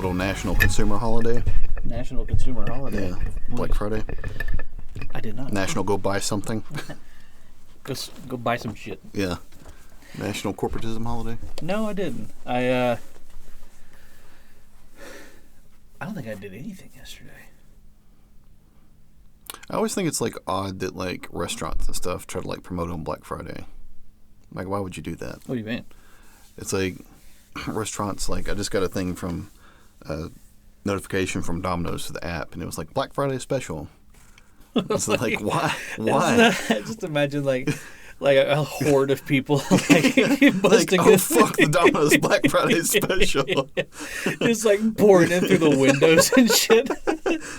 called a National Consumer Holiday. National Consumer Holiday. Yeah, Black Friday. I did not. National Go Buy Something. Go buy some shit. Yeah. National Corporatism Holiday. No, I didn't. I don't think I did anything yesterday. I always think it's like odd that like restaurants and stuff try to like promote on Black Friday. Like, why would you do that? What do you mean? It's like restaurants. Like, I just got a thing from notification from Domino's to the app, and it was like Black Friday special. It's like why? Just imagine like a horde of people like oh fuck the Domino's Black Friday special. Just like pouring in through the windows and shit.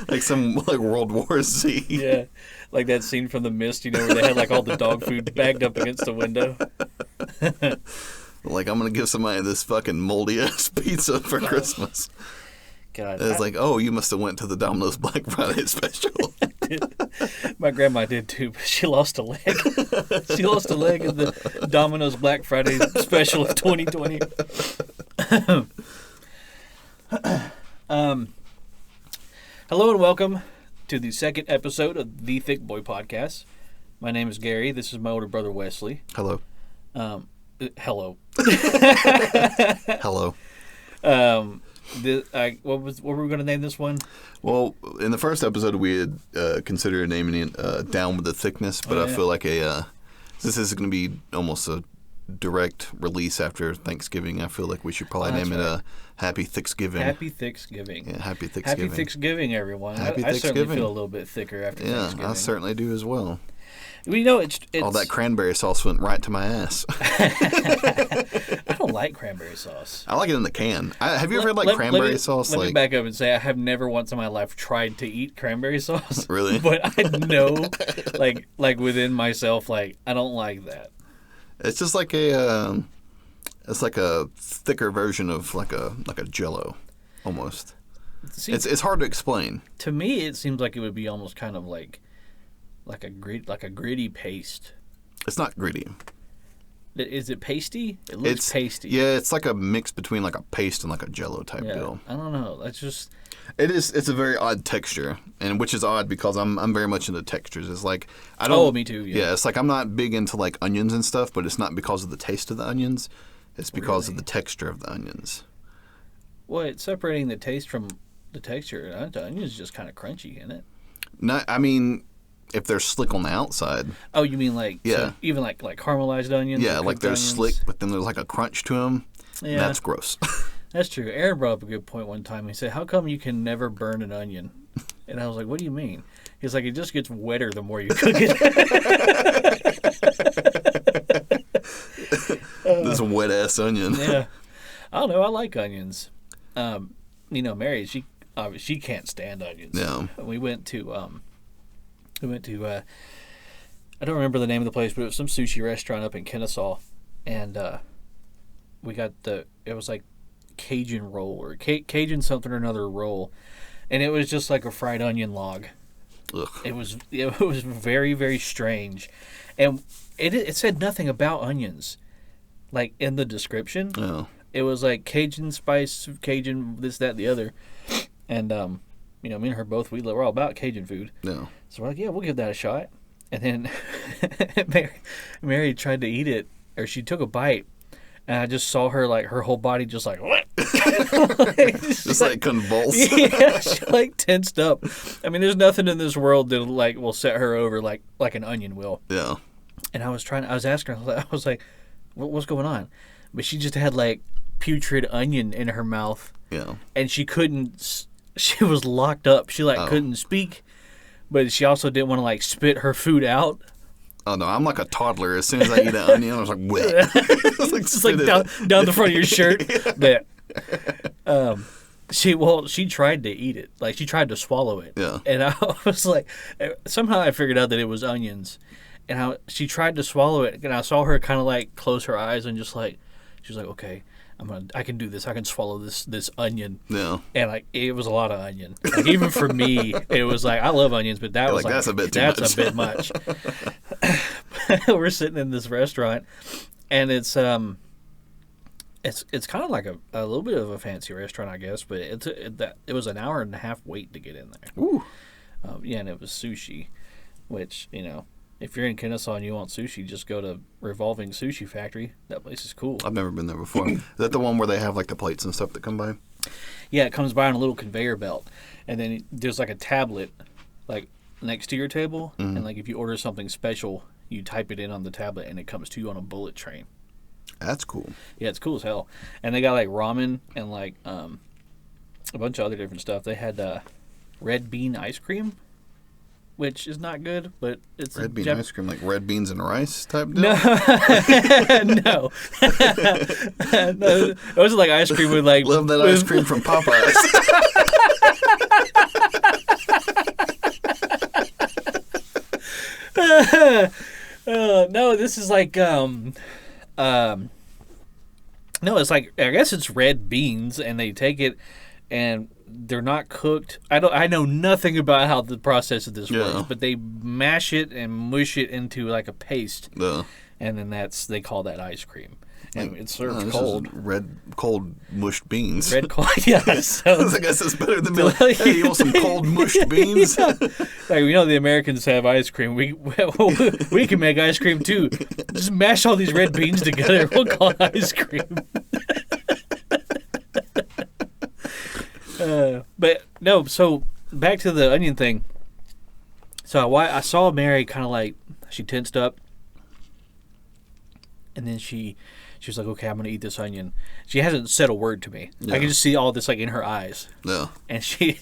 Like some like World War Z. Yeah. Like that scene from The Mist, you know, where they had like all the dog food bagged up against the window. Like, I'm gonna give somebody this fucking moldy ass pizza for Christmas. God. It's like, oh, you must have went to the Domino's Black Friday special. My grandma did too, but she lost a leg. She lost a leg in the Domino's Black Friday special of 2020. Hello and welcome to the second episode of the Thicc Boy Podcast. My name is Gary. This is my older brother Wesley. Hello. Hello. Hello. What were we going to name this one? Well, in the first episode, we had considered naming it "Down with the Thickness," but I feel like this is going to be almost a direct release after Thanksgiving. I feel like we should probably name it "Happy Thiccsgiving." Happy Thiccsgiving. Yeah, Happy Thiccsgiving. Happy Thiccsgiving, everyone. Happy I certainly Thiccsgiving. feel a little bit thicker after Thanksgiving. Yeah, I certainly do as well. We know it's all that cranberry sauce went right to my ass. I don't like cranberry sauce. I like it in the can. Have you ever had cranberry sauce? Let me back up and say I have never once in my life tried to eat cranberry sauce. Really? But I know, like within myself, like I don't like that. It's just like a thicker version of like a Jell-O, almost. See, it's hard to explain. To me, it seems like it would be almost kind of like a gritty paste. It's not gritty. Is it pasty? It looks pasty. Yeah, it's like a mix between like a paste and like a Jell-O type deal. I don't know. That's just. It's a very odd texture, and which is odd because I'm very much into textures. It's like I don't. Oh, me too. Yeah. It's like I'm not big into like onions and stuff, but it's not because of the taste of the onions. It's because of the texture of the onions. Well, it's separating the taste from the texture. The onion is just kind of crunchy, isn't it? No, I mean, if they're slick on the outside. Oh, you mean like so even like caramelized onions? Yeah, like they're slick, but then there's like a crunch to them. Yeah, that's gross. That's true. Aaron brought up a good point one time. He said, "How come you can never burn an onion?" And I was like, "What do you mean?" He's like, "It just gets wetter the more you cook it." This wet ass onion. Yeah, I don't know. I like onions. Mary, she can't stand onions. No. We went to I don't remember the name of the place, but it was some sushi restaurant up in Kennesaw, and we got it was like Cajun roll or Cajun something or another roll, and it was just like a fried onion log. Ugh. It was very, very strange, and it said nothing about onions, like in the description. Oh. It was like Cajun spice, Cajun this, that, the other, and me and her both we're all about Cajun food. No. So we're like, yeah, we'll give that a shot. And then Mary tried to eat it, or she took a bite, and I just saw her like her whole body just like what? Just like convulse. Yeah, she like tensed up. I mean, there's nothing in this world that like will set her over like an onion will. Yeah. And I was asking her, I was like, what's going on? But she just had like putrid onion in her mouth. Yeah. And she couldn't. She was locked up. She couldn't speak, but she also didn't want to like spit her food out. Oh no, I'm like a toddler. As soon as I eat an onion, I was like, wet. It's just like down the front of your shirt. Yeah. She tried to eat it. Like she tried to swallow it. Yeah. And I was like, somehow I figured out that it was onions, and she tried to swallow it, and I saw her kind of like close her eyes and just like, she was like, okay. I can do this. I can swallow this onion. Yeah. And like it was a lot of onion. Like even for me, it was like I love onions, but that was like that's a bit too much. That's a bit much. We're sitting in this restaurant, and it's It's kind of like a little bit of a fancy restaurant, I guess, but it was an hour and a half wait to get in there. Ooh. Yeah, and it was sushi, which, if you're in Kennesaw and you want sushi, just go to Revolving Sushi Factory. That place is cool. I've never been there before. Is that the one where they have like the plates and stuff that come by? Yeah, it comes by on a little conveyor belt, and then there's like a tablet, like next to your table, and like if you order something special, you type it in on the tablet, and it comes to you on a bullet train. That's cool. Yeah, it's cool as hell. And they got like ramen and like a bunch of other different stuff. They had red bean ice cream, which is not good, but it's red bean ice cream, like red beans and rice type deal? No, no, no. It wasn't like ice cream with like. Love that ice cream from Popeyes. No, this is like no, it's like, I guess it's red beans, and they take it, and they're not cooked. I know nothing about how the process of this works, but they mash it and mush it into like a paste, and then they call that ice cream, and it's served cold. Cold mushed beans. Red cold, yeah. So, I guess it's better than like, hey, you want some cold mushed beans? Yeah. Like, the Americans have ice cream. We can make ice cream too. Just mash all these red beans together. We'll call it ice cream. But no, so back to the onion thing. So I saw Mary kind of like, she tensed up, and then she was like, okay, I'm going to eat this onion. She hasn't said a word to me. Yeah. I can just see all this like in her eyes. Yeah. And she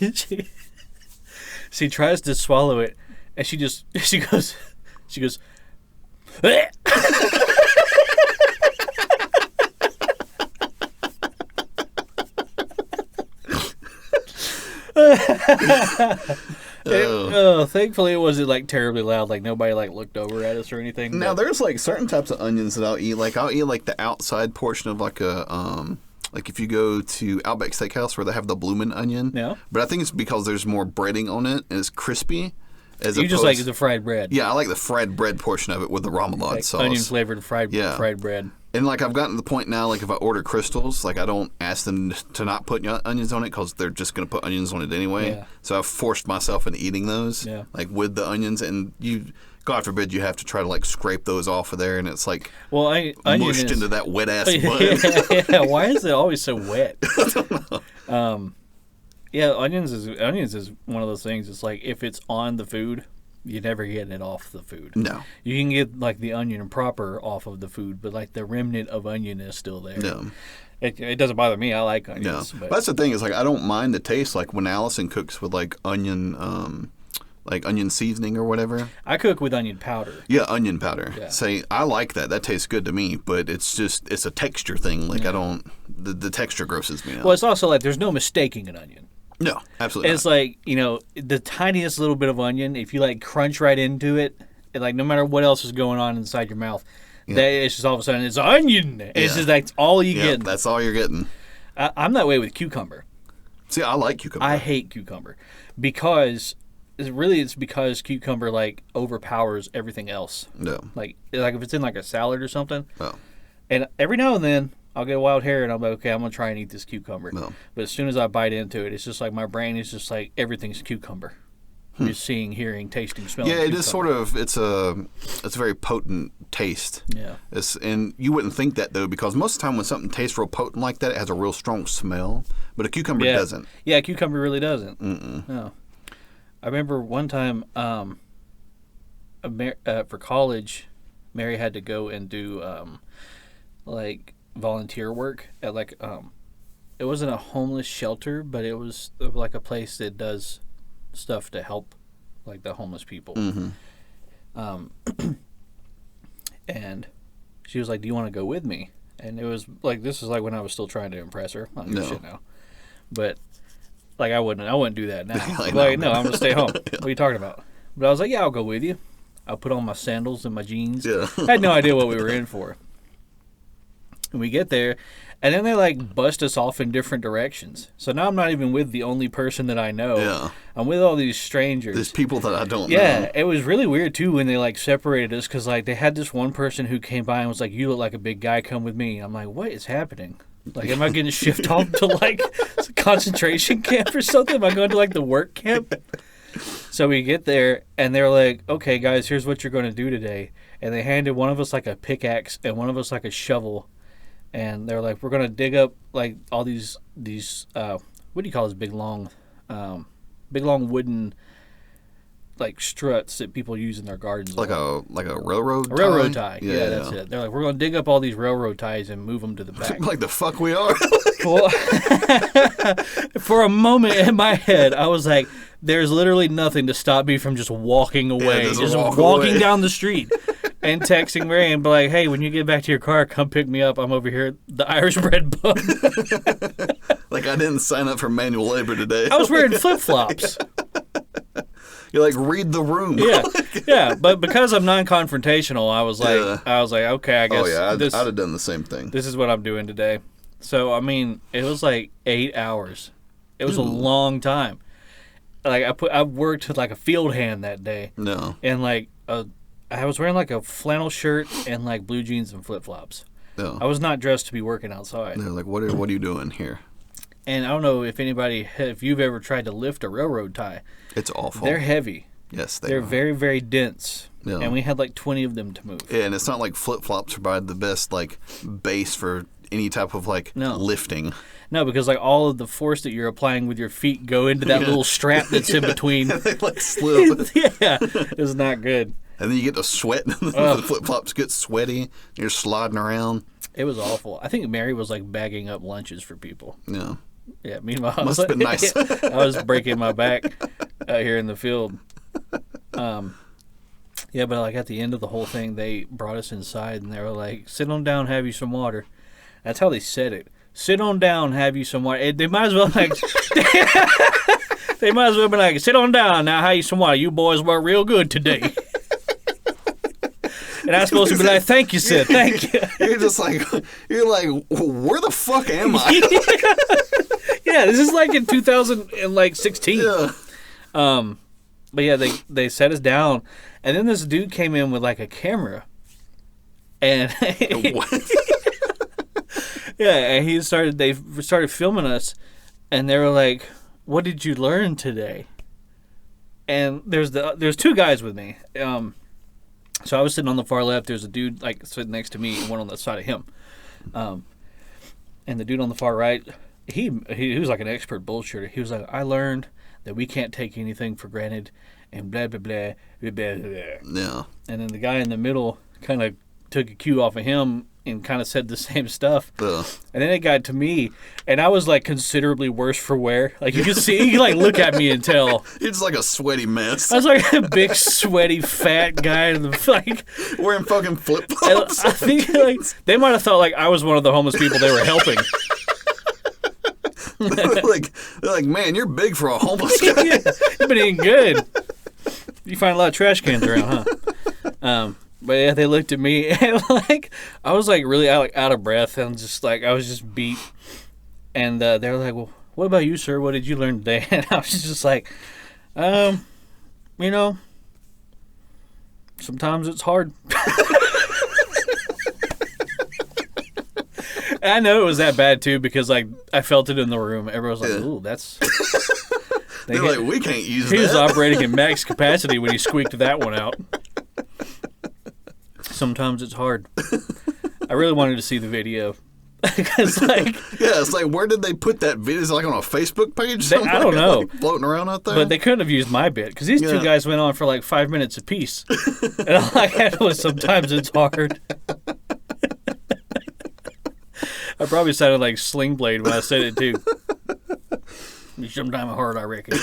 tries to swallow it, and she goes, bleh. Thankfully it wasn't like terribly loud, like nobody like looked over at us or anything. Now there's like certain types of onions that I'll eat. Like I'll eat like the outside portion of like a like if you go to Outback Steakhouse where they have the bloomin' onion. Yeah. But I think it's because there's more breading on it and it's crispy. You just like the fried bread. Yeah, I like the fried bread portion of it with the remoulade like sauce. Onion flavored fried bread. And like I've gotten to the point now, like if I order crystals, like I don't ask them to not put onions on it because they're just going to put onions on it anyway. Yeah. So I've forced myself into eating those, like with the onions. And God forbid, you have to try to like scrape those off of there, and it's like mushed into that wet ass bun. Yeah, why is it always so wet? I don't know. Yeah, onions is one of those things. It's like if it's on the food, you're never getting it off the food. No. You can get like the onion proper off of the food, but like the remnant of onion is still there. No. It doesn't bother me. I like onions. No. But that's the thing is like I don't mind the taste. Like when Allison cooks with like onion seasoning or whatever. I cook with onion powder. Yeah, onion powder. Yeah. Say I like that. That tastes good to me. But it's a texture thing. Like I don't. The texture grosses me out. Well, it's also like there's no mistaking an onion. No, absolutely. It's like, the tiniest little bit of onion, if you like crunch right into it, like no matter what else is going on inside your mouth, it's just all of a sudden it's onion. And it's just that's all you get. That's all you're getting. I'm that way with cucumber. See, I like cucumber. I hate cucumber because it's because cucumber like overpowers everything else. No. Like if it's in like a salad or something. Oh. And every now and then I'll get a wild hair and I'm like, okay, I'm going to try and eat this cucumber. No. But as soon as I bite into it, it's just like my brain is just like everything's cucumber. You're seeing, hearing, tasting, smelling. Yeah, it is sort of, it's a very potent taste. Yeah. And you wouldn't think that though, because most of the time when something tastes real potent like that, it has a real strong smell. But a cucumber doesn't. Yeah, cucumber really doesn't. Mm-mm. No. I remember one time for college, Mary had to go and do like volunteer work at like it wasn't a homeless shelter, but it was like a place that does stuff to help like the homeless people. Mm-hmm. And she was like, do you want to go with me? And it was like, this is like when I was still trying to impress her. I don't give a shit now, but like I wouldn't do that now. No, I'm gonna stay home. What are you talking about? But I was like, yeah, I'll go with you. I'll put on my sandals and my jeans. I had no idea what we were in for. And we get there, and then they like bust us off in different directions. So now I'm not even with the only person that I know. Yeah. I'm with all these strangers. There's people that I don't know. Yeah, it was really weird too when they like separated us because like they had this one person who came by and was like, "You look like a big guy. Come with me." I'm like, "What is happening?" Like, am I getting shipped off to, like, a concentration camp or something? Am I going to, like, the work camp? So we get there, and they're like, okay, guys, here's what you're going to do today. And they handed one of us, like, a pickaxe and one of us, like, a shovel. And they're like, we're going to dig up, like, all these what do you call this big, long wooden, like, struts that people use in their gardens. Like a railroad tie? A railroad tie. Yeah, That's it. They're like, we're going to dig up all these railroad ties and move them to the back. Like the fuck we are. Well, for a moment in my head, I was like, there's literally nothing to stop me from just walking away. Yeah, just walk walking away. down the street and texting Mary and be like, hey, when you get back to your car, come pick me up. I'm over here at the Irish Bread Pub. Like I didn't sign up for manual labor today. I was wearing flip-flops. You're like, read the room. Yeah. But because I'm non-confrontational, I was like, okay, I guess I'd have done the same thing. this is what I'm doing today. So, I mean, it was like 8 hours. It was a long time. Like, I worked like a field hand that day. No. And, like, I was wearing, like, a flannel shirt and, like, blue jeans and flip-flops. No. I was not dressed to be working outside. They're like, what are you doing here? And I don't know if you've ever tried to lift a railroad tie. It's awful. They're heavy. Yes, They're are. very, very dense. Yeah. And we had, like, 20 of them to move. Yeah, and it's not like flip-flops provide the best, like, base for any type of, like, lifting. No, because, like, all of the force that you're applying with your feet go into that little strap that's in between. They, like, slip. Yeah, it's not good. And then you get to sweat. The flip-flops get sweaty. You're sliding around. It was awful. I think Mary was, like, bagging up lunches for people. Yeah. Yeah, meanwhile, I Must was, have been nice. I was breaking my back out here in the field. Yeah, but, like, at the end of the whole thing, they brought us inside, and they were like, sit on down, have you some water. That's how they said it. Sit on down, have you some water. They might as well, like, they might as well be like, sit on down, now have you some water. You boys were real good today. And I was supposed to be like, thank you, sir, thank you. You're like, where the fuck am I? Yeah, this is like in 2016. Yeah. But yeah, they set us down, and then this dude came in with like a camera, and What? yeah, and they started filming us, and they were like, "What did you learn today?" And there's two guys with me. So I was sitting on the far left. There's a dude like sitting next to me, and one on the side of him. And the dude on the far right, he was like an expert bullshitter. He was like, I learned that we can't take anything for granted, and blah blah blah blah blah. Blah. Yeah. And then the guy in the middle kind of took a cue off of him and kind of said the same stuff. Ugh. And then it got to me, and I was like considerably worse for wear. Like you could see, you could like look at me and tell. You're just like a sweaty mess. I was like a big, sweaty, fat guy in the like. Wearing fucking flip-flops. I think like they might have thought like I was one of the homeless people they were helping. They're like, man, you're big for a homeless guy. Yeah, you've been eating good. You find a lot of trash cans around, huh? But yeah, they looked at me and like I was like really out of breath and just like I was just beat. And they were like, "Well, what about you, sir? What did you learn today?" And I was just like, you know, sometimes it's hard. And I know it was that bad too because like I felt it in the room. Everyone was like, "Ooh, that's." They're like, we can't use that. He was operating at max capacity when he squeaked that one out. Sometimes it's hard. I really wanted to see the video. Because, like... Yeah, it's like, where did they put that video? Is it like on a Facebook page? I don't know. Like floating around out there? But they couldn't have used my bit. Because these two guys went on for like 5 minutes apiece. And all I had was sometimes it's hard. I probably sounded like Sling Blade when I said it, too. Sometime hard, I reckon.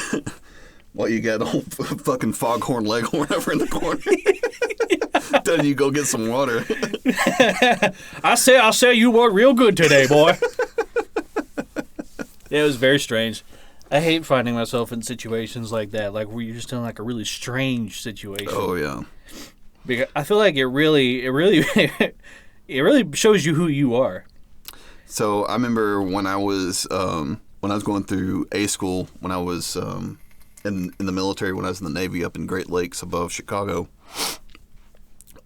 Well, you got old fucking foghorn leghorn over in the corner. Telling you go get some water. I say you were real good today, boy. Yeah, it was very strange. I hate finding myself in situations like that, like where you're just in like a really strange situation. Oh yeah. Because I feel like it really shows you who you are. So I remember when I was going through A school, when I was in the military, when I was in the Navy up in Great Lakes above Chicago.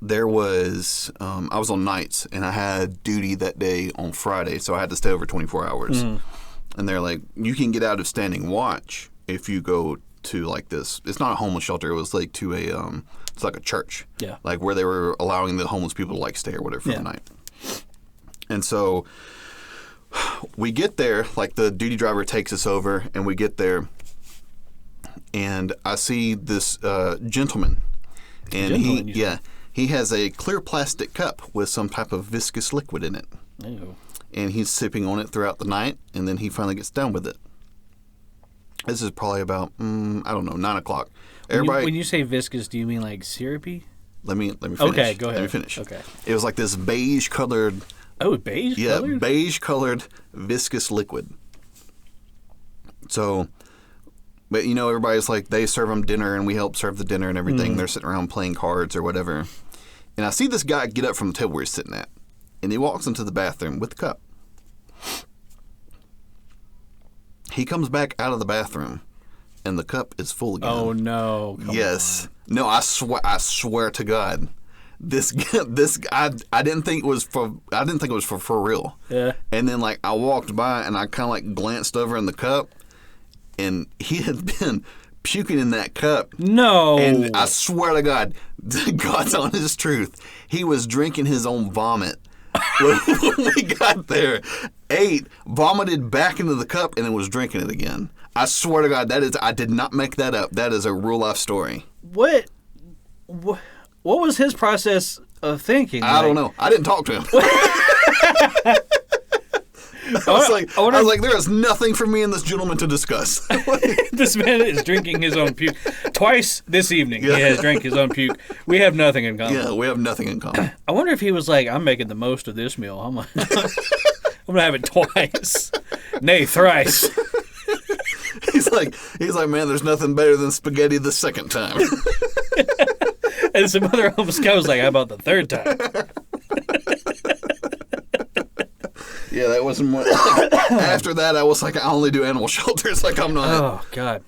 there was I was on nights, and I had duty that day on Friday, so I had to stay over 24 hours. And they're like, you can get out of standing watch if you go to like this. It's not a homeless shelter. It was like to a it's like a church. Yeah. Like where they were allowing the homeless people to like stay or whatever for the night. And so we get there, like the duty driver takes us over, and we get there, and I see this gentleman, and he has a clear plastic cup with some type of viscous liquid in it. Ew. And he's sipping on it throughout the night, and then he finally gets done with it. This is probably about, I don't know, 9 o'clock. Everybody, when you say viscous, do you mean like syrupy? Let me finish. Okay, go ahead. Let me finish. Okay. It was like this beige-colored... Oh, beige colored? Yeah, beige-colored viscous liquid. So, but you know, everybody's like, they serve them dinner, and we help serve the dinner and everything. They're sitting around playing cards or whatever. And I see this guy get up from the table where he's sitting at, and he walks into the bathroom with the cup. He comes back out of the bathroom, and the cup is full again. Oh no! Yes. No, I swear to God, this I didn't think it was for real. Yeah. And then like I walked by and I kind of like glanced over in the cup, and he had been puking in that cup. No. And I swear to God, God's honest truth, he was drinking his own vomit. When we got there, ate, vomited back into the cup, and then was drinking it again. I swear to God, I did not make that up. That is a real life story. What was his process of thinking? I don't know. I didn't talk to him. I was like, there is nothing for me and this gentleman to discuss. This man is drinking his own puke. Twice this evening, he has drank his own puke. We have nothing in common. Yeah, we have nothing in common. I wonder if he was like, I'm making the most of this meal. I'm gonna have it twice. Nay, thrice. He's like, man, there's nothing better than spaghetti the second time. And some other homeless guy was like, how about the third time? Yeah, that wasn't what... After that, I was like, I only do animal shelters. Like, I'm not... Oh, God.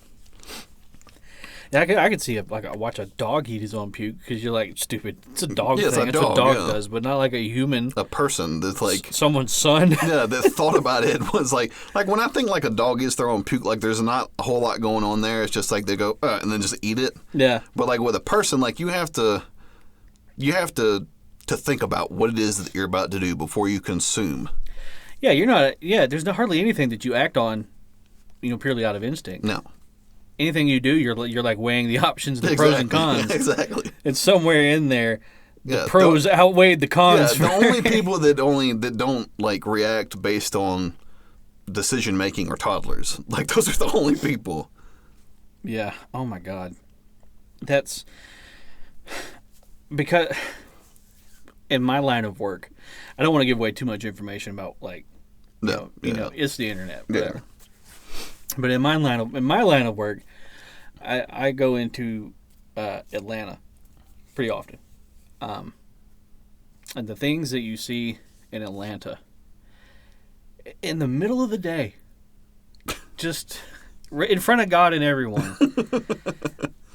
Yeah, I could see watch a dog eat his own puke, because you're like, stupid. It's a dog thing. That's what a dog does, but not like a human. A person that's like... Someone's son. Yeah, that thought about it was like when I think like a dog eats their own puke, like there's not a whole lot going on there. It's just like they go, and then just eat it. Yeah. But like with a person, like you have to think about what it is that you're about to do before you consume. Yeah, you're not. Yeah, there's hardly anything that you act on, purely out of instinct. No. Anything you do, you're like weighing the options, the pros and cons. Exactly. It's somewhere in there. The pros outweighed the cons. Yeah, the only people that don't like react based on decision making are toddlers. Like those are the only people. Yeah. Oh my God. That's because in my line of work, I don't want to give away too much information about it's the internet, whatever. Yeah. But in my line of work, I go into Atlanta pretty often, and the things that you see in Atlanta in the middle of the day, just in front of God and everyone.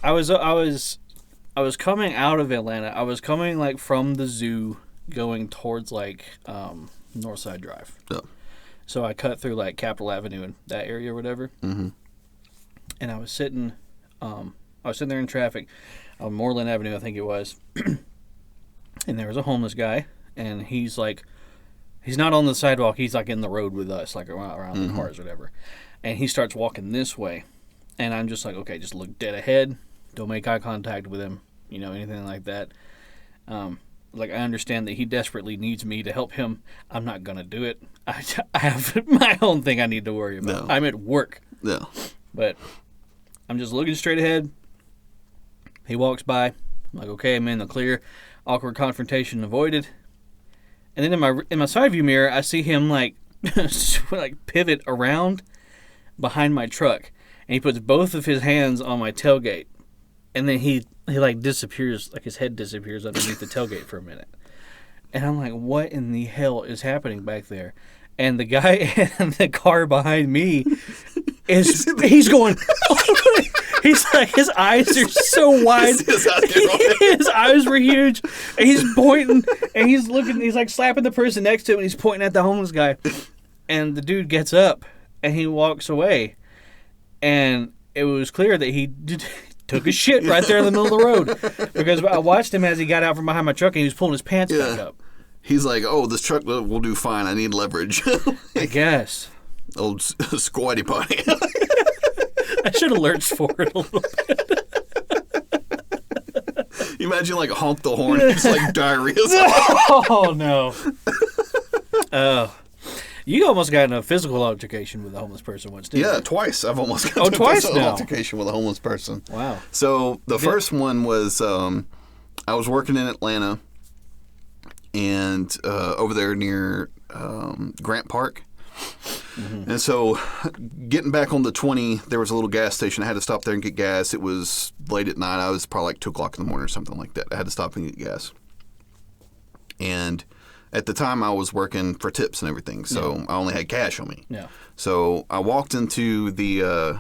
I was coming out of Atlanta. I was coming like from the zoo, going towards like Northside Drive. Yeah. So I cut through like Capitol Avenue and that area or whatever. Mm-hmm. And I was sitting there in traffic on Moreland Avenue, I think it was. And there was a homeless guy, and he's not on the sidewalk. He's like in the road with us, like around the cars or whatever. And he starts walking this way, and I'm just like, okay, just look dead ahead. Don't make eye contact with him, anything like that. Like, I understand that he desperately needs me to help him. I'm not going to do it. I have my own thing I need to worry about. No. I'm at work. Yeah. But I'm just looking straight ahead. He walks by. I'm like, okay, I'm in the clear. Awkward confrontation avoided. And then in my side view mirror, I see him like pivot around behind my truck. And he puts both of his hands on my tailgate. And then he like disappears, like his head disappears underneath the tailgate for a minute. And I'm like, what in the hell is happening back there? And the guy in the car behind me he's going, He's like, his eyes are so wide. His eyes were huge. And he's pointing, and he's looking, he's like slapping the person next to him, and he's pointing at the homeless guy. And the dude gets up, and he walks away. And it was clear that he took a shit right there in the middle of the road. Because I watched him as he got out from behind my truck, and he was pulling his pants back up. He's like, oh, this truck will do fine. I need leverage. I guess. Old squatty potty. I should have lurched forward a little bit. You imagine like honk the horn, it's like diarrhea. Oh, no. Oh. You almost got in a physical altercation with a homeless person once, didn't you? Yeah, twice. I've almost got in a physical altercation with a homeless person. Wow. So the first one was I was working in Atlanta and over there near Grant Park. Mm-hmm. And so getting back on the 20, there was a little gas station. I had to stop there and get gas. It was late at night. I was probably like 2 o'clock in the morning or something like that. I had to stop and get gas. And at the time, I was working for tips and everything, so I only had cash on me. Yeah. So I walked into the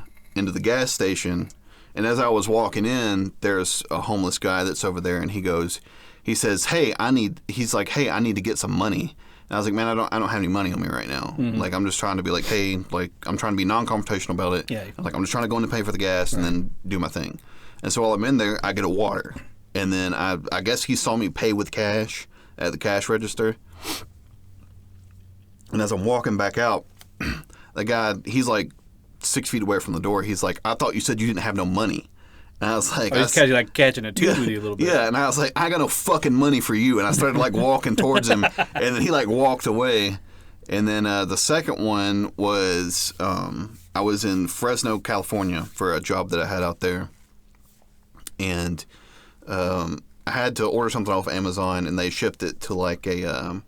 gas station, and as I was walking in, there's a homeless guy that's over there, and he says, "Hey, I need to get some money." And I was like, "Man, I don't have any money on me right now. Mm-hmm. Like, I'm just trying to be like, hey, like, I'm trying to be non-confrontational about it. Yeah. Like, I'm just trying to go in and pay for the gas and then do my thing." And so while I'm in there, I get a water, and then I guess he saw me pay with cash at the cash register. And as I'm walking back out, the guy, he's like 6 feet away from the door. He's like, "I thought you said you didn't have no money." And I was like, he's catching a tooth with you a little bit. Yeah, and I was like, "I got no fucking money for you." And I started like walking towards him, and then he like walked away. And then the second one was I was in Fresno, California for a job that I had out there. And I had to order something off Amazon, and they shipped it to like a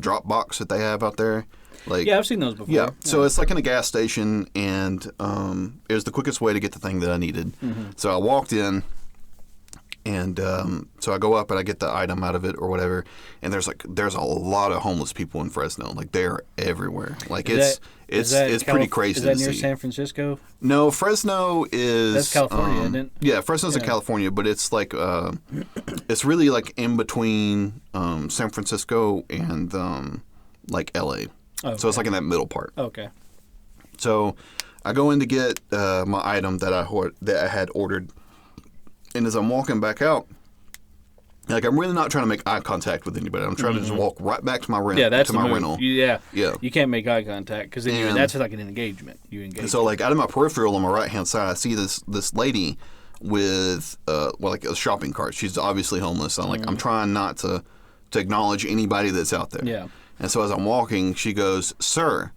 drop box that they have out there. Like, yeah, I've seen those before. Yeah, so it's like in a gas station, and it was the quickest way to get the thing that I needed. Mm-hmm. So I walked in, and so I go up and I get the item out of it or whatever, and there's a lot of homeless people in Fresno. Like, they're everywhere. Like, it's pretty crazy. Is that near San Francisco? No, Fresno is... That's California, isn't it? Yeah, Fresno's in California, but it's like it's really like in between San Francisco and like L.A. Okay. So it's like in that middle part. Okay. So I go in to get my item that I had ordered, and as I'm walking back out, like, I'm really not trying to make eye contact with anybody. I'm trying to just walk right back to my rental. Yeah, that's to my move. rental. Yeah. You can't make eye contact because that's like an engagement. You engage. So like out of my peripheral on my right hand side, I see this lady with like a shopping cart. She's obviously homeless. So I'm trying not to acknowledge anybody that's out there. Yeah. And so as I'm walking, she goes, "Sir,"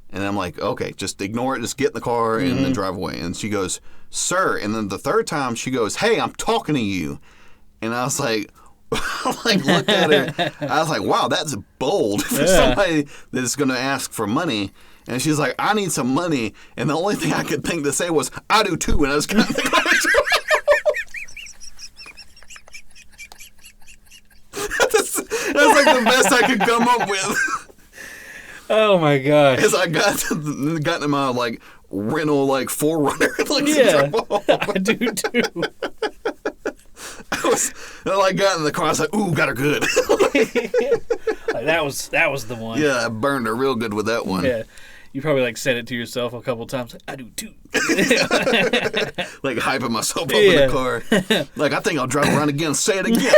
and I'm like, "Okay, just ignore it. Just get in the car and then drive away." And she goes, "Sir," and then the third time she goes, "Hey, I'm talking to you." And I was like, looked at her. I was like, "Wow, that's bold for somebody that's going to ask for money." And she's like, "I need some money." And the only thing I could think to say was, "I do too." And I was kind of that's like the best I could come up with. Oh my gosh! As I got into my like rental like 4Runner, like I do too. I got in the car. I was like, "Ooh, got her good." Like, that was the one. Yeah, I burned her real good with that one. Yeah, you probably like said it to yourself a couple times. Like, I do too. Like hyping myself up in the car. Like, I think I'll drive around again. Say it again.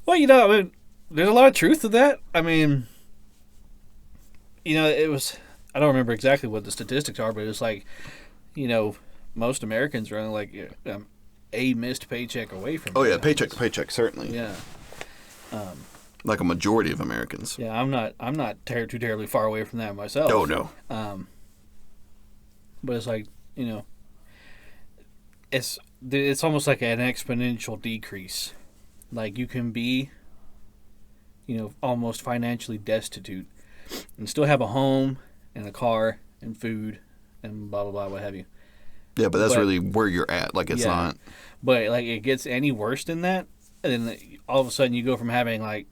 Well, I mean, there's a lot of truth to that. I mean, it was. I don't remember exactly what the statistics are, but it's like, most Americans are only like a missed paycheck away from. Oh yeah, paycheck to paycheck, certainly. Yeah. Like a majority of Americans. Yeah, I'm not too terribly far away from that myself. Oh no. But it's like it's almost like an exponential decrease. Like, you can be, almost financially destitute and still have a home and a car and food and blah blah blah, what have you. Yeah, but that's really where you're at. Like, it's not. But like, it gets any worse than that, and then all of a sudden you go from having like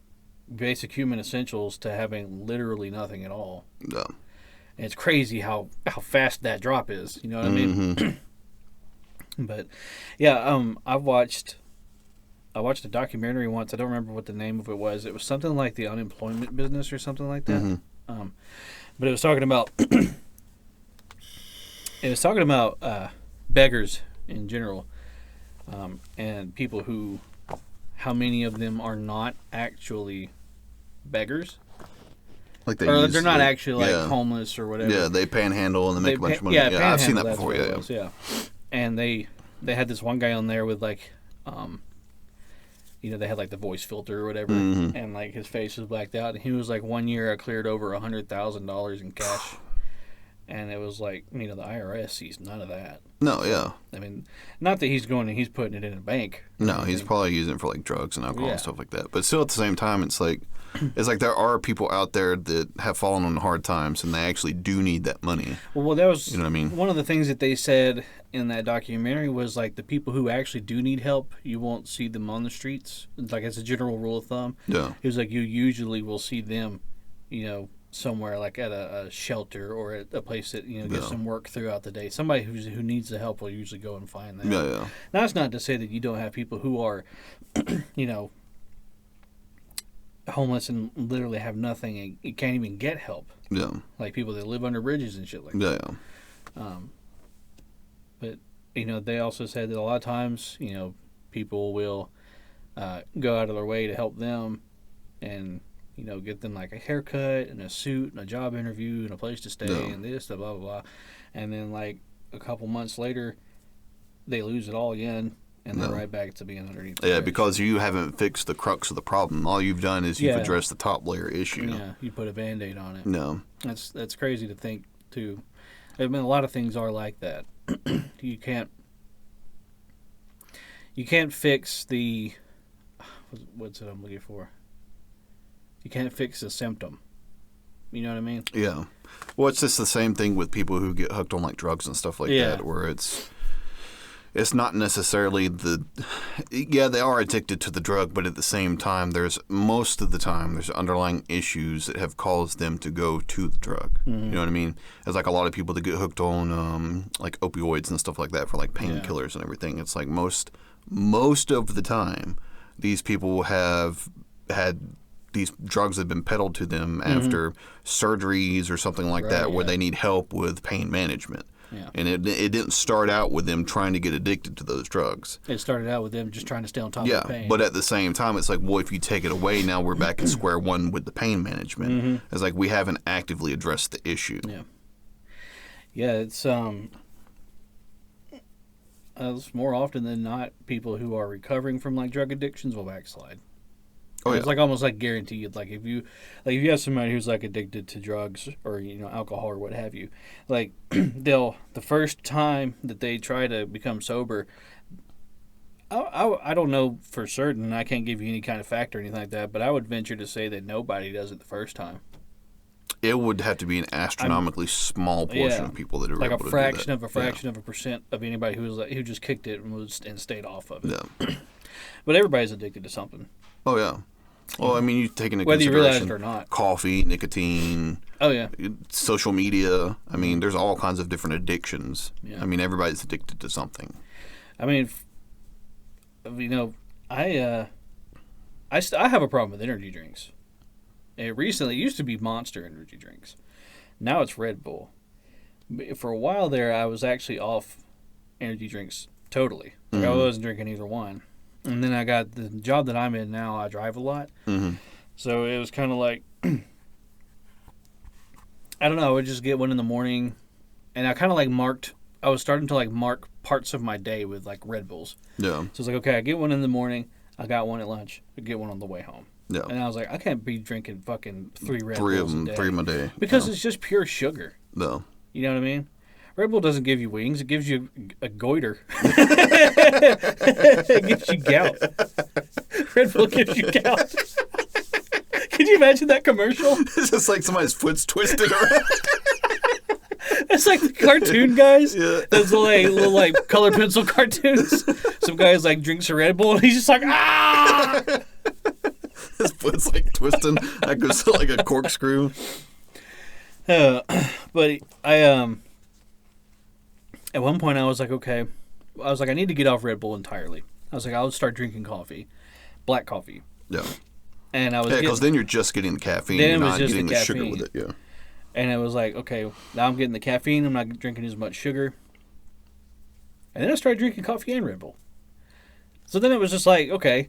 basic human essentials to having literally nothing at all. Yeah. And it's crazy how fast that drop is. You know what I mean? But yeah, I watched a documentary once. I don't remember what the name of it was. It was something like the unemployment business or something like that. But it was talking about beggars in general, and people who, how many of them are not actually beggars. Like they're not actually like homeless or whatever. Yeah, they panhandle and they make a bunch of money. Yeah, I've seen that before. Yeah. And they had this one guy on there with like, they had like the voice filter or whatever, and like his face was blacked out. And he was like, 1 year I cleared over $100,000 in cash, and it was like, the IRS sees none of that. No, yeah. I mean, not that he's going and he's putting it in a bank. No, he's probably using it for like drugs and alcohol and stuff like that. But still, at the same time, it's like there are people out there that have fallen on hard times and they actually do need that money. Well, that was what I mean. One of the things that they said in that documentary was like the people who actually do need help, you won't see them on the streets. It's like as a general rule of thumb. Yeah. It was like you usually will see them, somewhere like at a shelter or at a place that gets some work throughout the day. Somebody who needs the help will usually go and find that. Yeah. Now, that's not to say that you don't have people who are, homeless and literally have nothing and you can't even get help. Yeah. Like people that live under bridges and shit like that. Yeah. But they also said that a lot of times people will go out of their way to help them and get them like a haircut and a suit and a job interview and a place to stay and this, blah, blah, blah. And then like a couple months later, they lose it all again and they're right back to being underneath the bridge. Because you haven't fixed the crux of the problem. All you've done is you've addressed the top layer issue. Yeah, you put a Band-Aid on it. No. That's crazy to think, too. I mean, a lot of things are like that. You can't fix the... What's it I'm looking for? You can't fix a symptom. You know what I mean? Yeah. Well, it's just the same thing with people who get hooked on like drugs and stuff like that, where it's not necessarily they are addicted to the drug, but at the same time, most of the time there's underlying issues that have caused them to go to the drug. You know what I mean? There's like a lot of people that get hooked on like opioids and stuff like that for like painkillers and everything. It's like most of the time, these people have had these drugs have been peddled to them after surgeries or something like that where they need help with pain management. Yeah. And it didn't start out with them trying to get addicted to those drugs. It started out with them just trying to stay on top of the pain. But at the same time, it's like, well, if you take it away, now we're back at square one with the pain management. It's like we haven't actively addressed the issue. Yeah. Yeah, it's more often than not, people who are recovering from like drug addictions will backslide. Oh, yeah. It's like almost like guaranteed. Like if you have somebody who's like addicted to drugs or alcohol or what have you, like the first time that they try to become sober, I don't know for certain. I can't give you any kind of fact or anything like that, but I would venture to say that nobody does it the first time. It would have to be an astronomically small portion of people that are like able to do that. Like a fraction of a fraction of a percent of anybody who just kicked it and stayed off of it. Yeah. But everybody's addicted to something. Oh yeah. Well, I mean, you take into whether you realize consideration it or not. Coffee, nicotine. Oh yeah. Social media. I mean, there's all kinds of different addictions. Yeah. I mean, everybody's addicted to something. I mean, I have a problem with energy drinks. It used to be Monster energy drinks. Now it's Red Bull. For a while there, I was actually off energy drinks totally. Like I wasn't drinking either one. And then I got the job that I'm in now. I drive a lot. So it was kind of like, I don't know. I would just get one in the morning. And I kind of like I was starting to like mark parts of my day with like Red Bulls. Yeah. So it's like, okay, I get one in the morning. I got one at lunch. I get one on the way home. Yeah. And I was like, I can't be drinking fucking 3 Red Three Bulls of them, a day. 3 of them a day. Because it's just pure sugar. No. You know what I mean? Red Bull doesn't give you wings. It gives you a goiter. It gives you gout. Red Bull gives you gout. Can you imagine that commercial? It's just like somebody's foot's twisted around. It's like the cartoon guys. Yeah. Those little like color pencil cartoons. Some guy's like drinks a Red Bull and he's just like, ah! His foot's like twisting. That goes like a corkscrew. But I at one point I was like, okay, I need to get off Red Bull entirely. I was like, I'll start drinking coffee, black coffee. Yeah. And I was because then you're just getting the caffeine. Then you're it was not just getting the the sugar caffeine. with it. Yeah. And it was like, okay, now I'm getting the caffeine. I'm not drinking as much sugar. And then I started drinking coffee and Red Bull. So then it was just like, okay,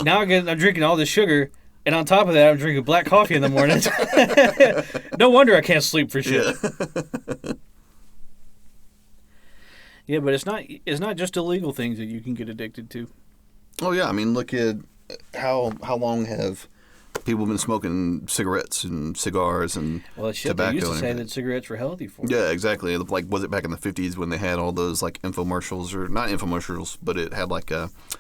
now I'm drinking all this sugar, and on top of that, I'm drinking black coffee in the morning. No wonder I can't sleep for shit. Yeah. Yeah, but it's not just illegal things that you can get addicted to. Oh yeah, I mean, look at how long have people been smoking cigarettes and cigars and tobacco. They used to and say everything. that cigarettes were healthy for you. Yeah, exactly. Like, was it back in the 50s when they had all those, like, infomercials, or not infomercials, but it had, like,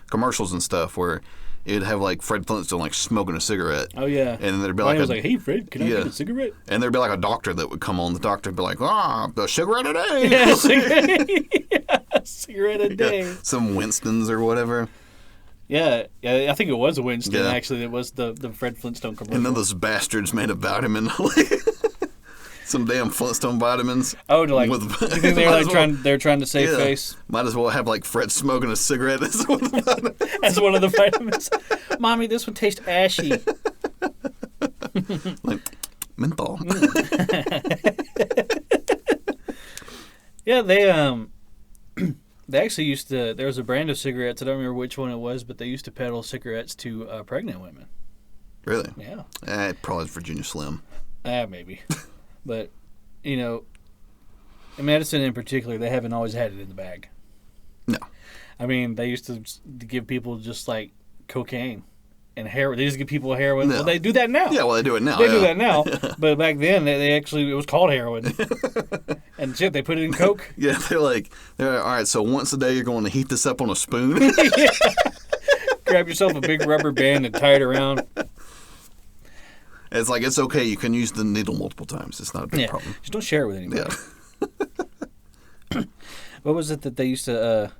commercials and stuff where it'd have, like, Fred Flintstone, like, smoking a cigarette. Oh, yeah. And then there'd be, Mine like, was like, hey, Fred, can I yeah. get a cigarette? And there'd be, like, a doctor that would come on. The doctor would be like, a cigarette a day. Yeah, cigarette a day. Yeah, some Winstons or whatever. Yeah, I think it was a Winston, Yeah. actually. It was the Fred Flintstone commercial. And then those bastards made a vitamin, like, some damn Flintstone vitamins. Oh, to like, with, you think they were like they're trying to save yeah, face? Might as well have, like, Fred smoking a cigarette as one of the vitamins. As one of the vitamins. Mommy, this one tastes ashy. Like, menthol. Yeah, they actually used to. There was a brand of cigarettes. I don't remember which one it was, but they used to peddle cigarettes to pregnant women. Really? Yeah. Probably Virginia Slim. Maybe. But, you know, in medicine in particular, they haven't always had it in the bag. No. I mean, they used to give people just like cocaine and heroin. They just give people heroin. No. Well, they do that now. Yeah, well, they do it now. They yeah. do that now. But back then, they actually, it was called heroin. And shit, they put it in Coke. Yeah, they're like, all right, so once a day you're going to heat this up on a spoon? Yeah. Grab yourself a big rubber band and tie it around. It's like, it's okay. You can use the needle multiple times. It's not a big problem. Just don't share it with anybody. Yeah. What was it that they used to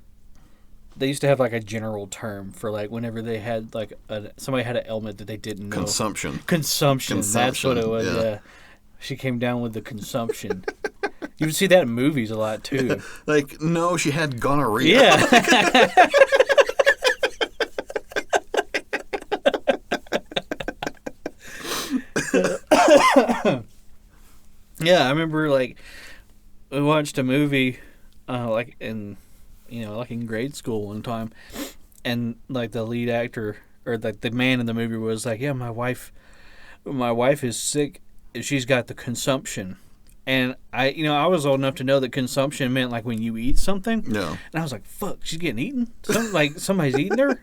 have like a general term for like whenever they had like somebody had an ailment that they didn't know. Consumption. Consumption. That's what it was. Yeah. She came down with the consumption. You would see that in movies a lot too. Yeah. Like, no, she had gonorrhea. Yeah. Yeah, I remember like we watched a movie like in grade school one time, and like the lead actor or the man in the movie was like, yeah, my wife is sick, she's got the consumption. And I was old enough to know that consumption meant like when you eat something. No. And I was like, fuck, she's getting eaten? Somebody's eating her?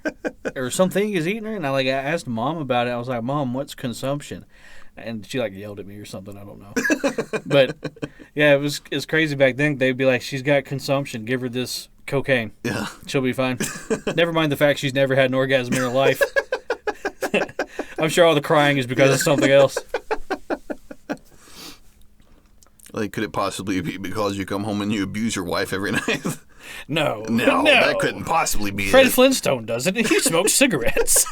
Or something is eating her? And I asked Mom about it. I was like, Mom, what's consumption? And she like yelled at me or something. I don't know. But yeah, it's crazy back then. They'd be like, she's got consumption. Give her this cocaine. Yeah. She'll be fine. Never mind the fact she's never had an orgasm in her life. I'm sure all the crying is because of something else. Like, could it possibly be because you come home and you abuse your wife every night? No. No, that couldn't possibly be Fred it. Flintstone does it. He smokes cigarettes.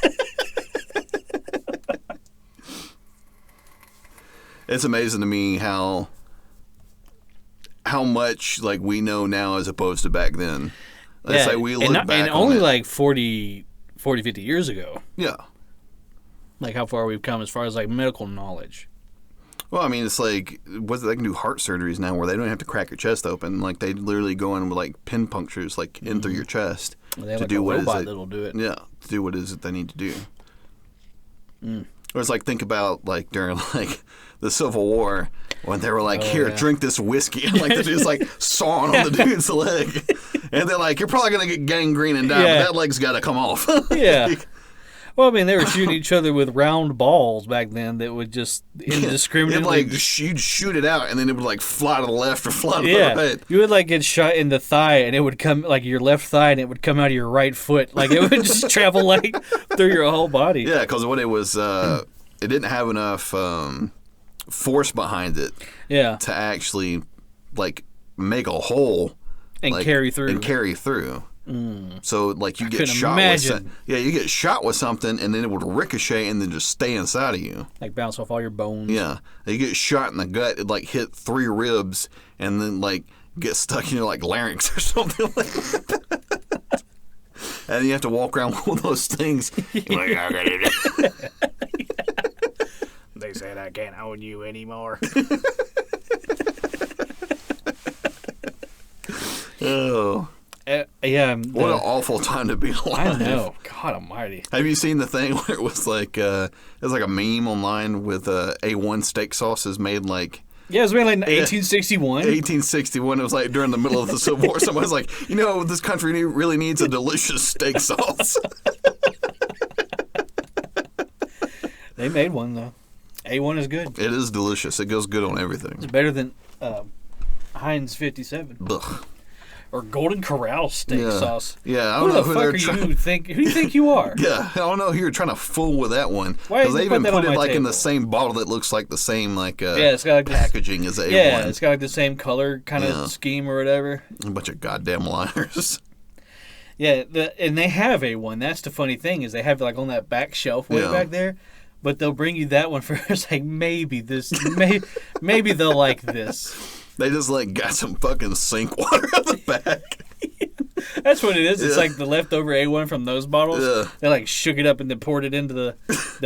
It's amazing to me how much like we know now as opposed to back then. It's like we look back and on only it. like 40, 50 years ago. Yeah. Like how far we've come as far as like medical knowledge. Well, I mean, it's like they can do heart surgeries now where they don't have to crack your chest open. Like they literally go in with like pin punctures like in through your chest They have to like do a what it is robot that'll do it. Yeah, to do what it is that they need to do. Or it's like think about like during like the Civil War when they were like, "Here, drink this whiskey," and like the dude's like sawing on the dude's leg, and they're like, "You're probably gonna get gangrene and die, but that leg's got to come off." Yeah. Well, I mean, they were shooting each other with round balls back then that would just indiscriminately. Like you'd shoot it out, and then it would like fly to the left or fly to the right. You would like get shot in the thigh, and it would come like your left thigh, and it would come out of your right foot. Like it would just travel like through your whole body. Yeah, because what it was, it didn't have enough force behind it. Yeah. To actually like make a hole and like, carry through. So like you get shot you get shot with something, and then it would ricochet and then just stay inside of you. Like bounce off all your bones. Yeah, you get shot in the gut, it like hit 3 ribs, and then like get stuck in your like larynx or something like that. And you have to walk around with one of those things. You're like, I gotta do it. They said I can't own you anymore. Oh. Yeah. What an awful time to be alive. I know. God almighty. Have you seen the thing where it was like a meme online with A1 steak sauces made like... Yeah, it was made like 1861. 1861. It was like during the middle of the Civil War. Somebody's like, this country really needs a delicious steak sauce. They made one, though. A1 is good. It is delicious. It goes good on everything. It's better than Heinz 57. Ugh. Or Golden Corral steak sauce. Yeah, I don't know who they're trying. Who do you think you are? Yeah, I don't know who you're trying to fool with that one. Because they even put it like in the same bottle that looks like the same it's got like packaging as A1. Yeah, it's got like the same color kind of scheme or whatever. A bunch of goddamn liars. Yeah, and they have A1. That's the funny thing is they have it like on that back shelf way back there. But they'll bring you that one first. Like maybe maybe they'll like this. They just like got some fucking sink water at the back. That's what it is. It's like the leftover A1 from those bottles. Yeah. They like shook it up and then poured it into the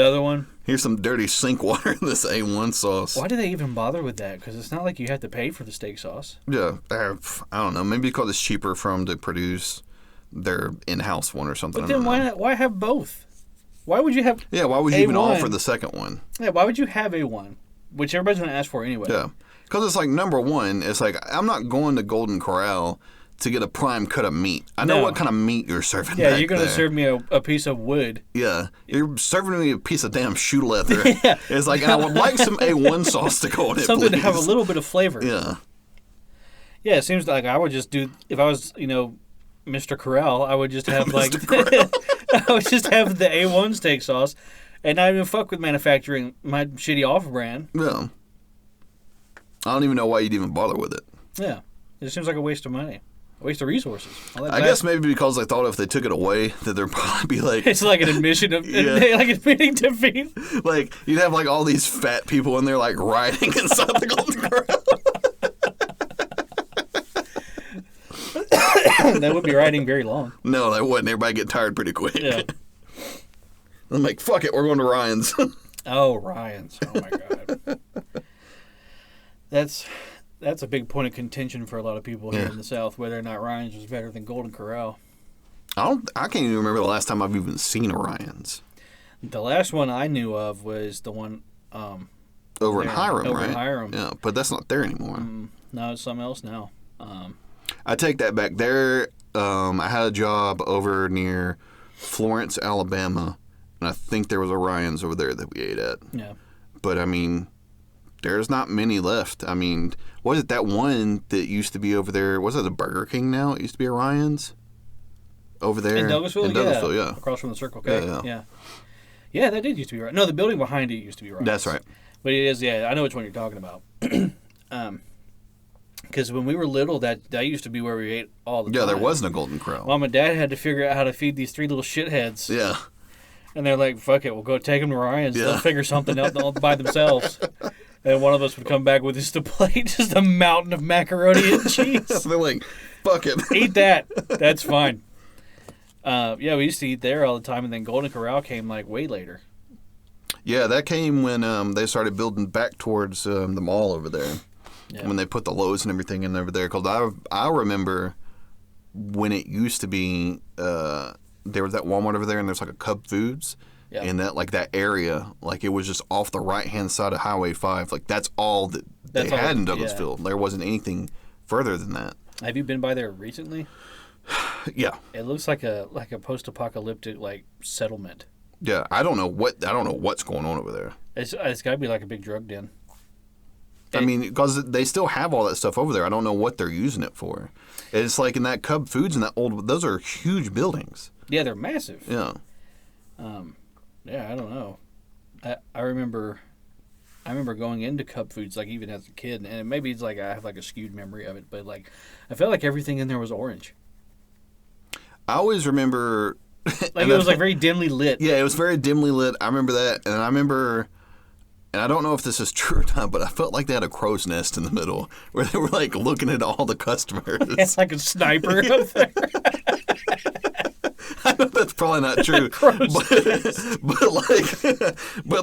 other one. Here's some dirty sink water in this A1 sauce. Why do they even bother with that? Because it's not like you have to pay for the steak sauce. Yeah, I don't know. Maybe because it's cheaper for them to produce their in-house one or something. But then why have both? Why would you have? Yeah, why would you A1, even offer the second one? Yeah, why would you have A1, which everybody's going to ask for anyway? Yeah. Because it's like, number one, it's like, I'm not going to Golden Corral to get a prime cut of meat. I know what kind of meat you're serving Yeah, back you're going to there. serve me a piece of wood. Yeah. You're serving me a piece of damn shoe leather. It's like, I would like some A1 sauce to go on it, Something please. to have a little bit of flavor. Yeah. Yeah, it seems like I would just do, if I was, Mr. Corral, I would just have like, I would just have the A1 steak sauce and not even fuck with manufacturing my shitty off-brand. Yeah. I don't even know why you'd even bother with it. Yeah. It seems like a waste of money. A waste of resources. I guess maybe because they thought if they took it away, that there'd probably be like... It's like an admission of... like admitting defeat. Like, you'd have like all these fat people in there like riding inside the Golden Corral. They wouldn't be riding very long. No, they wouldn't. Everybody get tired pretty quick. Yeah. I'm like, fuck it, we're going to Ryan's. Oh, Ryan's. Oh, my God. That's a big point of contention for a lot of people here in the South, whether or not Ryan's was better than Golden Corral. I can't even remember the last time I've even seen a Ryan's. The last one I knew of was the one over in Hiram, over right? in Hiram. Yeah, but that's not there anymore. No, it's something else now. I take that back. There, I had a job over near Florence, Alabama, and I think there was a Ryan's over there that we ate at. Yeah. But, I mean, there's not many left. I mean, was it that one that used to be over there? Was it a Burger King now? It used to be a Ryan's over there. In Douglasville? In Douglasville, yeah. Across from the Circle K. Yeah. Yeah, that did used to be right. No, the building behind it used to be right. That's right. But it is, I know which one you're talking about. Because when we were little, that used to be where we ate all the time. Yeah, there wasn't a Golden Corral. Mom and Dad had to figure out how to feed these 3 little shitheads. Yeah. And they're like, fuck it, we'll go take them to Ryan's. Yeah. They'll figure something out all by themselves. And one of us would come back with just a plate, just a mountain of macaroni and cheese. They're like, fuck it. Eat that. That's fine. Yeah, we used to eat there all the time, and then Golden Corral came like way later. Yeah, that came when they started building back towards the mall over there. Yeah. When they put the Lowe's and everything in over there. Because I remember when it used to be, there was that Walmart over there, and there's like a Cub Foods. Yeah. And that area, like it was just off the right-hand side of Highway 5. Like that's all that they had in Douglasville. Yeah. There wasn't anything further than that. Have you been by there recently? Yeah. It looks like a post-apocalyptic settlement. Yeah, I don't know what's going on over there. It's got to be like a big drug den. I mean, because they still have all that stuff over there. I don't know what they're using it for. It's like in that Cub Foods and that those are huge buildings. Yeah, they're massive. Yeah. Yeah, I don't know. I remember going into Cub Foods even as a kid, and maybe it's I have a skewed memory of it, but I felt like everything in there was orange. I always remember. Like it was like very dimly lit. Yeah, it was very dimly lit. I remember that, and I remember. And I don't know if this is true or not, but I felt like they had a crow's nest in the middle where they were like looking at all the customers. It's like a sniper up there. I know that's probably not true, but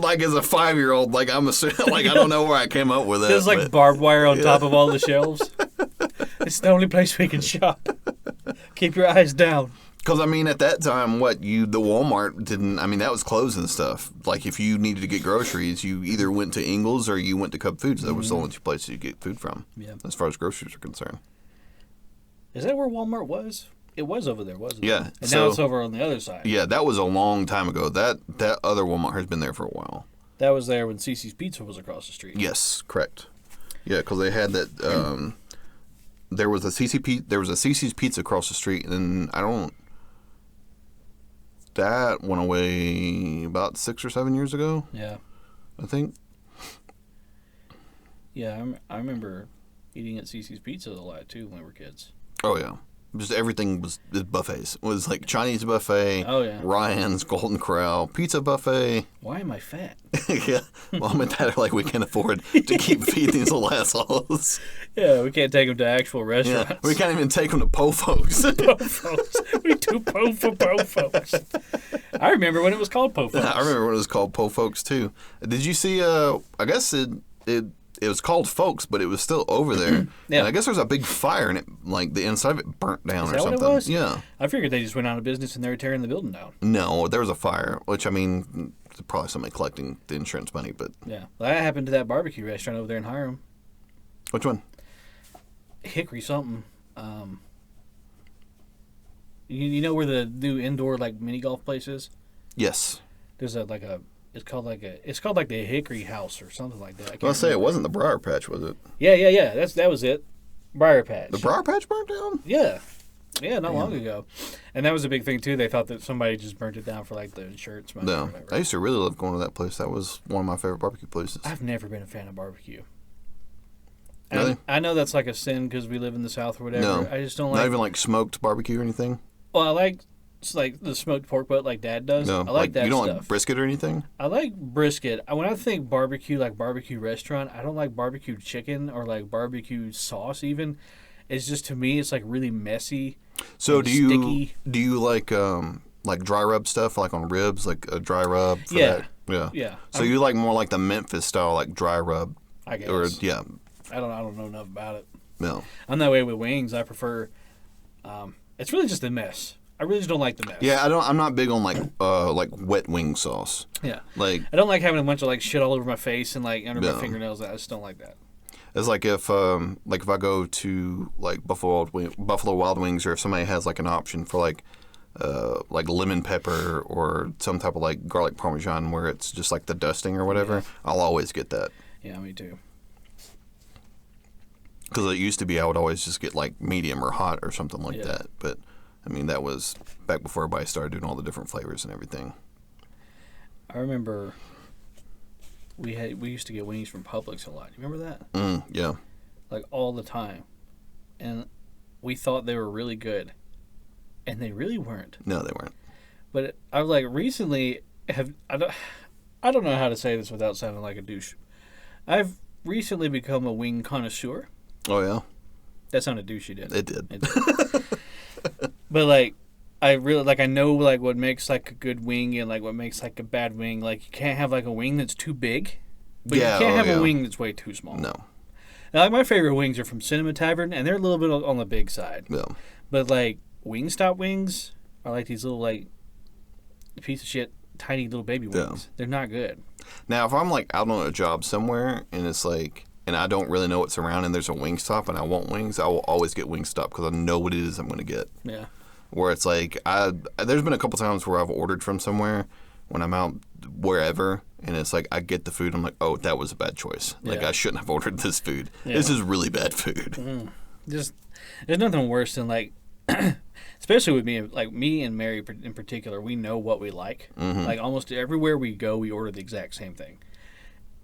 like as a 5-year-old, like I'm assuming, like I don't know where I came up with that. There's like barbed wire on top of all the shelves. It's the only place we can shop. Keep your eyes down. Because, I mean, at that time, the Walmart didn't, I mean, that was closed and stuff. Like, if you needed to get groceries, you either went to Ingles or you went to Cub Foods. That was the only two places you get food from, as far as groceries are concerned. Is that where Walmart was? It was over there, wasn't it? Yeah. And now it's over on the other side. Yeah, that was a long time ago. That other Walmart has been there for a while. That was there when Cece's Pizza was across the street. Yes, correct. Yeah, because they had that, there was a Cece's Pizza across the street, and that went away about 6 or 7 years ago. Yeah. I think. Yeah, I remember eating at Cece's Pizza a lot, too, when we were kids. Oh, yeah. Just everything was buffets. It was like Chinese buffet, Ryan's, Golden Corral, pizza buffet. Why am I fat? Yeah. Mom and Dad are like, we can't afford to keep feeding these little assholes. Yeah, we can't take them to actual restaurants. Yeah, we can't even take them to Po Folks. Po Folks. We do Po for Po Folks. I remember when it was called Po Folks. I remember when it was called Po Folks, too. Did you see, I guess it was called Folks, but it was still over there. Yeah. And I guess there was a big fire, and like the inside of it burnt down or something. What it was? Yeah. I figured they just went out of business and they were tearing the building down. No, there was a fire, which, I mean, probably somebody collecting the insurance money, but... Yeah. Well, that happened to that barbecue restaurant over there in Hiram. Which one? Hickory something. You know where the new indoor like mini golf place is? Yes. There's it's called like the Hickory House or something like that. I'll say it wasn't the Briar Patch, was it? Yeah. That was it. Briar Patch. The Briar Patch burnt down? Yeah. Yeah, not long ago. And that was a big thing, too. They thought that somebody just burnt it down for, like, the insurance money or whatever. I used to really love going to that place. That was one of my favorite barbecue places. I've never been a fan of barbecue. Really? I know that's like a sin because we live in the South or whatever. No. I just don't like... Not even, like, smoked barbecue or anything? Well, I like... It's like the smoked pork butt like Dad does. No, I like that stuff. You don't like brisket or anything? I like brisket. When I think barbecue, like barbecue restaurant, I don't like barbecue chicken or like barbecue sauce even. It's just, to me, it's like really messy. So sticky. Do you like dry rub stuff, like on ribs, like a dry rub? For that? Yeah. So you like more like the Memphis style, like dry rub? I guess. Or yeah. I don't know enough about it. No. I'm that way with wings. I prefer. It's really just a mess. I really just don't like the mess. Yeah, I'm not big on like wet wing sauce. Yeah. Like I don't like having a bunch of like shit all over my face and like under my fingernails. I just don't like that. It's like if I go to like Buffalo Wild Wings, or if somebody has like an option for like lemon pepper or some type of like garlic parmesan where it's just like the dusting or whatever, I'll always get that. Yeah, me too. Because it used to be I would always just get like medium or hot or something like that. But I mean, that was back before everybody started doing all the different flavors and everything. I remember we used to get wings from Publix a lot. You remember that? Yeah. Like all the time. And we thought they were really good. And they really weren't. No, they weren't. But I like recently I don't know how to say this without sounding like a douche. I've recently become a wing connoisseur. Oh, yeah? That sounded douchey, didn't it? It did. But like, I really like. I know like what makes like a good wing and like what makes like a bad wing. Like you can't have like a wing that's too big, but you can't have a wing that's way too small. No. Now, like my favorite wings are from Cinema Tavern, and they're a little bit on the big side. Yeah. But like Wingstop wings are like these little like piece of shit tiny little baby wings. Yeah. They're not good. Now, if I'm like out on a job somewhere and it's like, and I don't really know what's around and there's a Wingstop and I want wings, I will always get Wingstop because I know what it is I'm going to get. Yeah. Where it's like, there's been a couple times where I've ordered from somewhere when I'm out wherever, and it's like I get the food, I'm like, oh, that was a bad choice. Like I shouldn't have ordered this food. Yeah. This is really bad food. Just there's nothing worse than like, especially with me, like me and Mary in particular, we know what we like. Like almost everywhere we go, we order the exact same thing.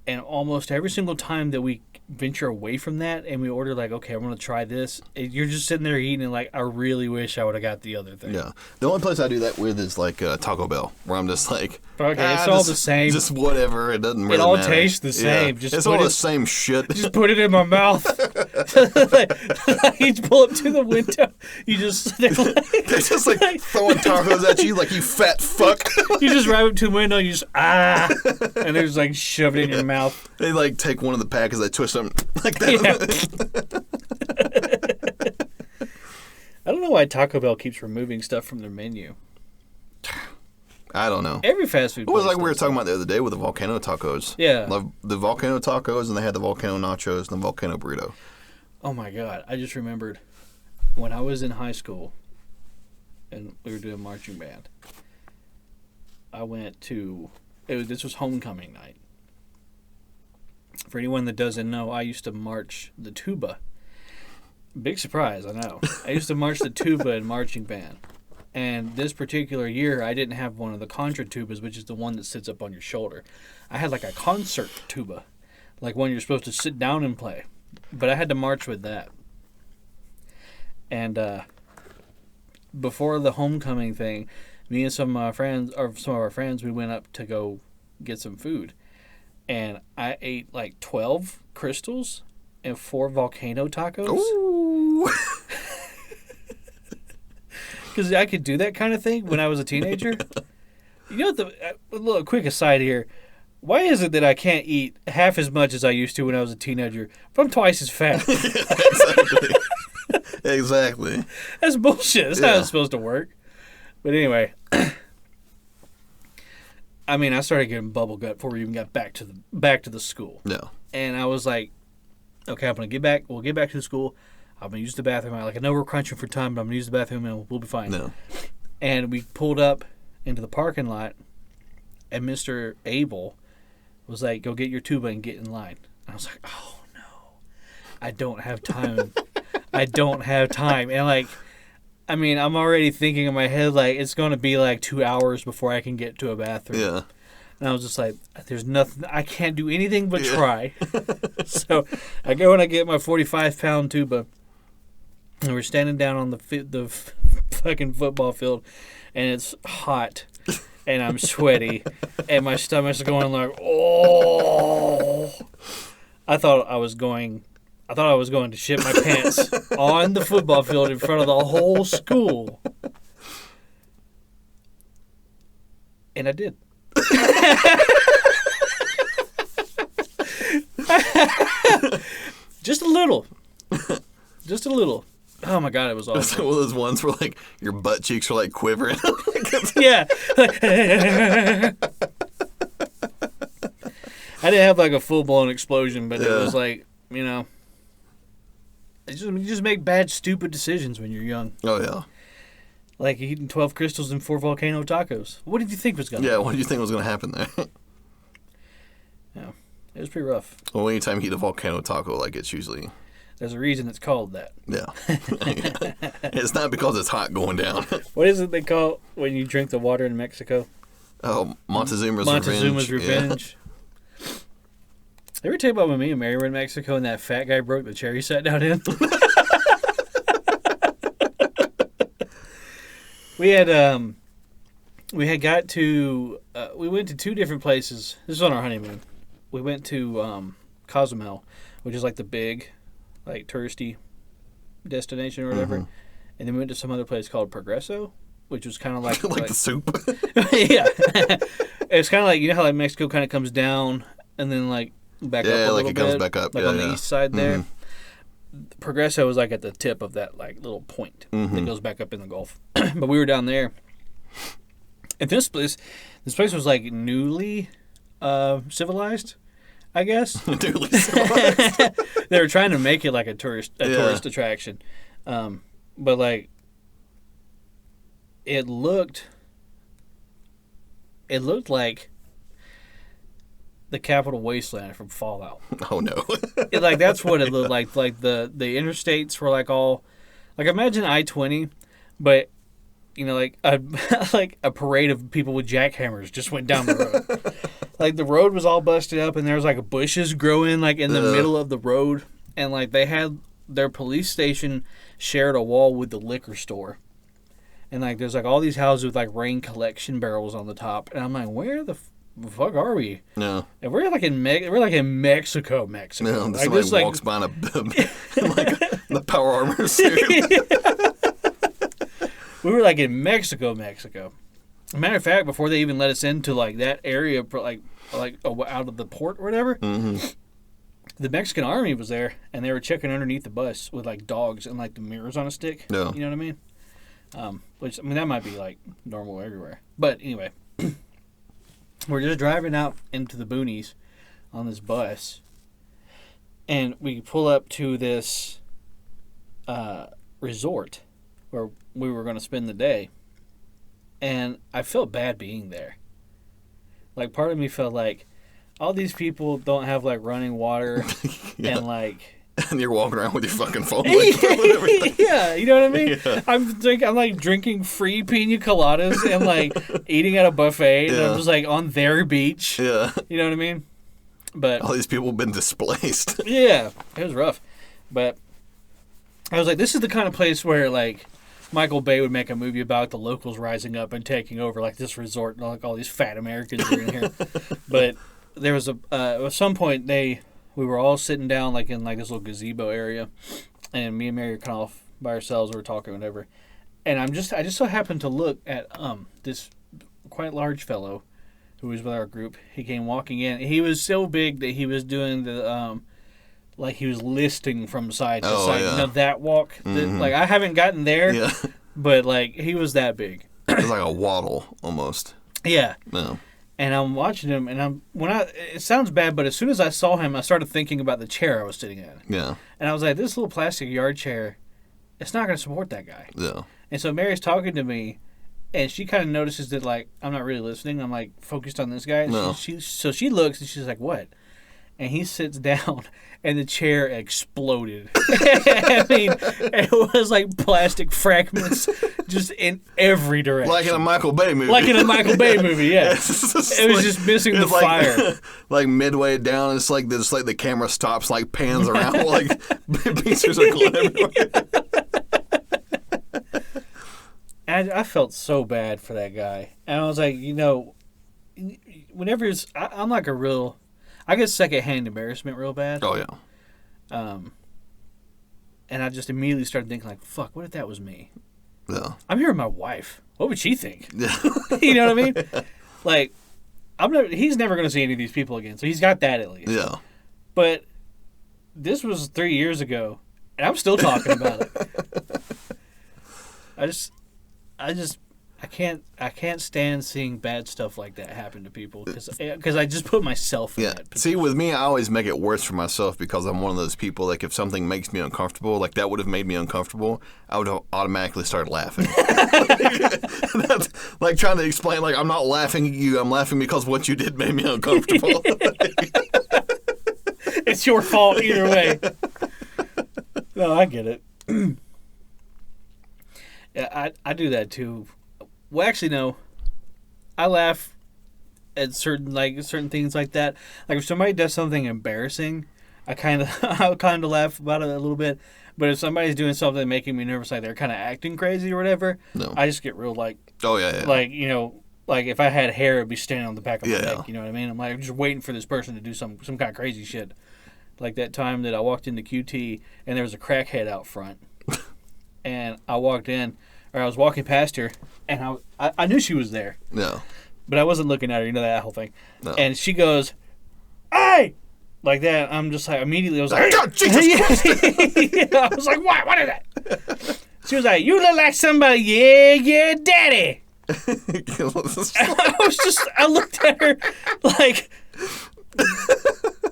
And almost every single time that we venture away from that and we order like, okay, I'm going to try this, you're just sitting there eating and like, I really wish I would have got the other thing. Yeah. The only place I do that with is like Taco Bell, where I'm just like, okay, it's all the same. Just whatever. It doesn't really matter. It all tastes the same. Yeah. Just it's all the same shit. Just put it in my mouth. You pull up to the window. You just they're just like throwing tacos at you like you fat fuck. You just drive up to the window. You just and they're just like shove it in your mouth. They like take one of the packets, they twist them like that. Yeah. I don't know why Taco Bell keeps removing stuff from their menu. I don't know. Every fast food place. It was like we were talking about the other day with the volcano tacos. Yeah. Love the volcano tacos, and they had the volcano nachos and the volcano burrito. Oh my God. I just remembered when I was in high school and we were doing marching band. I went to, this was homecoming night. For anyone that doesn't know, I used to march the tuba. Big surprise, I know. I used to march the tuba in marching band. And this particular year, I didn't have one of the contra tubas, which is the one that sits up on your shoulder. I had like a concert tuba, like one you're supposed to sit down and play. But I had to march with that. And before the homecoming thing, me and some of our friends, we went up to go get some food. And I ate like 12 crystals and 4 volcano tacos. Ooh. Because I could do that kind of thing when I was a teenager. You know, a little quick aside here. Why is it that I can't eat half as much as I used to when I was a teenager? If I'm twice as fat. Exactly. Exactly. That's bullshit. That's not how it's supposed to work. But anyway, I mean, I started getting bubble gut before we even got back to the school. Yeah. And I was like, okay, I'm gonna get back. We'll get back to the school. I'm gonna use the bathroom. I know we're crunching for time, but I'm gonna use the bathroom and we'll be fine. No. And we pulled up into the parking lot, and Mr. Abel was like, "Go get your tuba and get in line." And I was like, "Oh no, I don't have time. I don't have time." And like, I mean, I'm already thinking in my head like it's gonna be like 2 hours before I can get to a bathroom. Yeah. And I was just like, there's nothing, I can't do anything but try. So I go and I get my 45-pound tuba, and we're standing down on the fucking football field, and it's hot, and I'm sweaty, and my stomach's going like, oh. I thought I was going to shit my pants on the football field in front of the whole school. And I did. Just a little. Oh my God, it was awesome. It's one of those ones where like your butt cheeks are like quivering. Yeah. I didn't have like a full blown explosion, but it was like, you know, you just make bad, stupid decisions when you're young. Oh yeah. Like eating 12 crystals and 4 volcano tacos. What did you think was going to happen? Yeah, what do you think was going to happen there? Yeah, it was pretty rough. Well, anytime you eat a volcano taco, like it's usually... There's a reason it's called that. Yeah. It's not because it's hot going down. What is it they call when you drink the water in Mexico? Oh, Montezuma's Revenge. Yeah. Ever tell you about when me and Mary were in Mexico and that fat guy broke the chair he sat down in? We went to 2 different places. This was on our honeymoon. We went to Cozumel, which is like the big, like touristy destination or whatever. Mm-hmm. And then we went to some other place called Progreso, which was kind of like like the soup. Yeah, it's kind of like, you know how like Mexico kind of comes down and then like back up a little bit. Yeah, like it comes back up. Like on the east side there. Mm-hmm. Progreso was like at the tip of that like little point that goes back up in the Gulf. But we were down there, and this place was like newly civilized, I guess. Newly civilized. They were trying to make it like a tourist attraction, but like it looked like the Capital Wasteland from Fallout. Oh no! Like that's what it looked like. Like the interstates were like all, like imagine I-20, but you know like a parade of people with jackhammers just went down the road. Like, the road was all busted up, and there was, like, bushes growing, like, in the middle of the road. And, like, they had their police station shared a wall with the liquor store. And, like, there's, like, all these houses with, like, rain collection barrels on the top. And I'm like, where the fuck are we? No. And we're, like, in Mexico. No, Like, somebody walks by in the power armor suit. We were, like, in Mexico. Matter of fact, before they even let us into, like, that area, like out of the port or whatever, the Mexican army was there, and they were checking underneath the bus with, like, dogs and, like, the mirrors on a stick. No. You know what I mean? Which, I mean, that might be, like, normal everywhere. But, anyway, we're just driving out into the boonies on this bus, and we pull up to this resort where we were going to spend the day, and I felt bad being there. Like, part of me felt like all these people don't have, like, running water and, like... And you're walking around with your fucking phone like everything. Yeah, you know what I mean? Yeah. I'm like drinking free pina coladas and like eating at a buffet, and I'm just like on their beach. Yeah. You know what I mean? But all these people have been displaced. Yeah, it was rough. But I was like, this is the kind of place where like Michael Bay would make a movie about the locals rising up and taking over like this resort, and like all these fat Americans are in here. But there was at some point we were all sitting down like in like this little gazebo area, and me and Mary were kind of off by ourselves. We were talking, whatever. And I just so happened to look at this quite large fellow who was with our group. He came walking in. He was so big that he was doing the like he was listing from side to side. Yeah. You know, that walk. Like I haven't gotten there, but like he was that big. It was like a waddle almost. Yeah. No. And I'm watching him, and it sounds bad, but as soon as I saw him, I started thinking about the chair I was sitting in. Yeah. And I was like, this little plastic yard chair, it's not going to support that guy. Yeah. And so Mary's talking to me, and she kind of notices that, like, I'm not really listening. I'm, like, focused on this guy. And No. So she looks, and she's like, what? And he sits down, and the chair exploded. I mean, it was like plastic fragments just in every direction. Like in a Michael Bay movie. Yeah. It was just missing the fire. Like midway down, it's like the camera stops, like pans around, like pieces are going everywhere. And I felt so bad for that guy. And I was like, you know, whenever I'm like I get secondhand embarrassment real bad. Oh, yeah. And I just immediately started thinking, like, fuck, what if that was me? Yeah. I'm here with my wife. What would she think? Yeah. You know what I mean? Like, he's never going to see any of these people again, so he's got that at least. Yeah. But this was 3 years ago, and I'm still talking about it. I can't stand seeing bad stuff like that happen to people because I just put myself in that position. See, with me, I always make it worse for myself because I'm one of those people, like, if something makes me uncomfortable, like that would have made me uncomfortable, I would automatically start laughing. That's like trying to explain, like, I'm not laughing at you, I'm laughing because what you did made me uncomfortable. It's your fault either way. No, I get it. Yeah, I do that too. Well, actually, no. I laugh at certain things like that. Like if somebody does something embarrassing, I kind of laugh about it a little bit. But if somebody's doing something making me nervous, like they're kind of acting crazy or whatever, I just get real like. Oh yeah. Like like if I had hair, it'd be standing on the back of my neck. You know what I mean? I'm like just waiting for this person to do some kind of crazy shit. Like that time that I walked into QT and there was a crackhead out front, and I walked in. Or I was walking past her, and I knew she was there. No. But I wasn't looking at her, you know that whole thing. No. And she goes, "Hey!" Like that. I'm just like, immediately I was like, God, Jesus Christ! I was like, what is that? She was like, "You look like somebody, yeah, daddy." I looked at her like,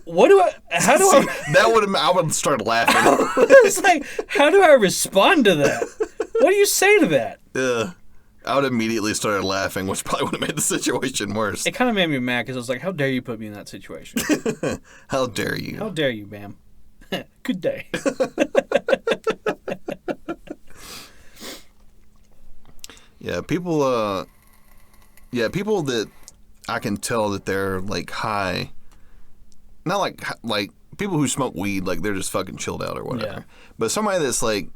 That I would have started laughing. It's like, how do I respond to that? What do you say to that? I would have immediately started laughing, which probably would have made the situation worse. It kind of made me mad because I was like, how dare you put me in that situation? How dare you? How dare you, ma'am? Good day. Yeah, people that I can tell that they're like high. Not like people who smoke weed, like they're just fucking chilled out or whatever. Yeah. But somebody that's like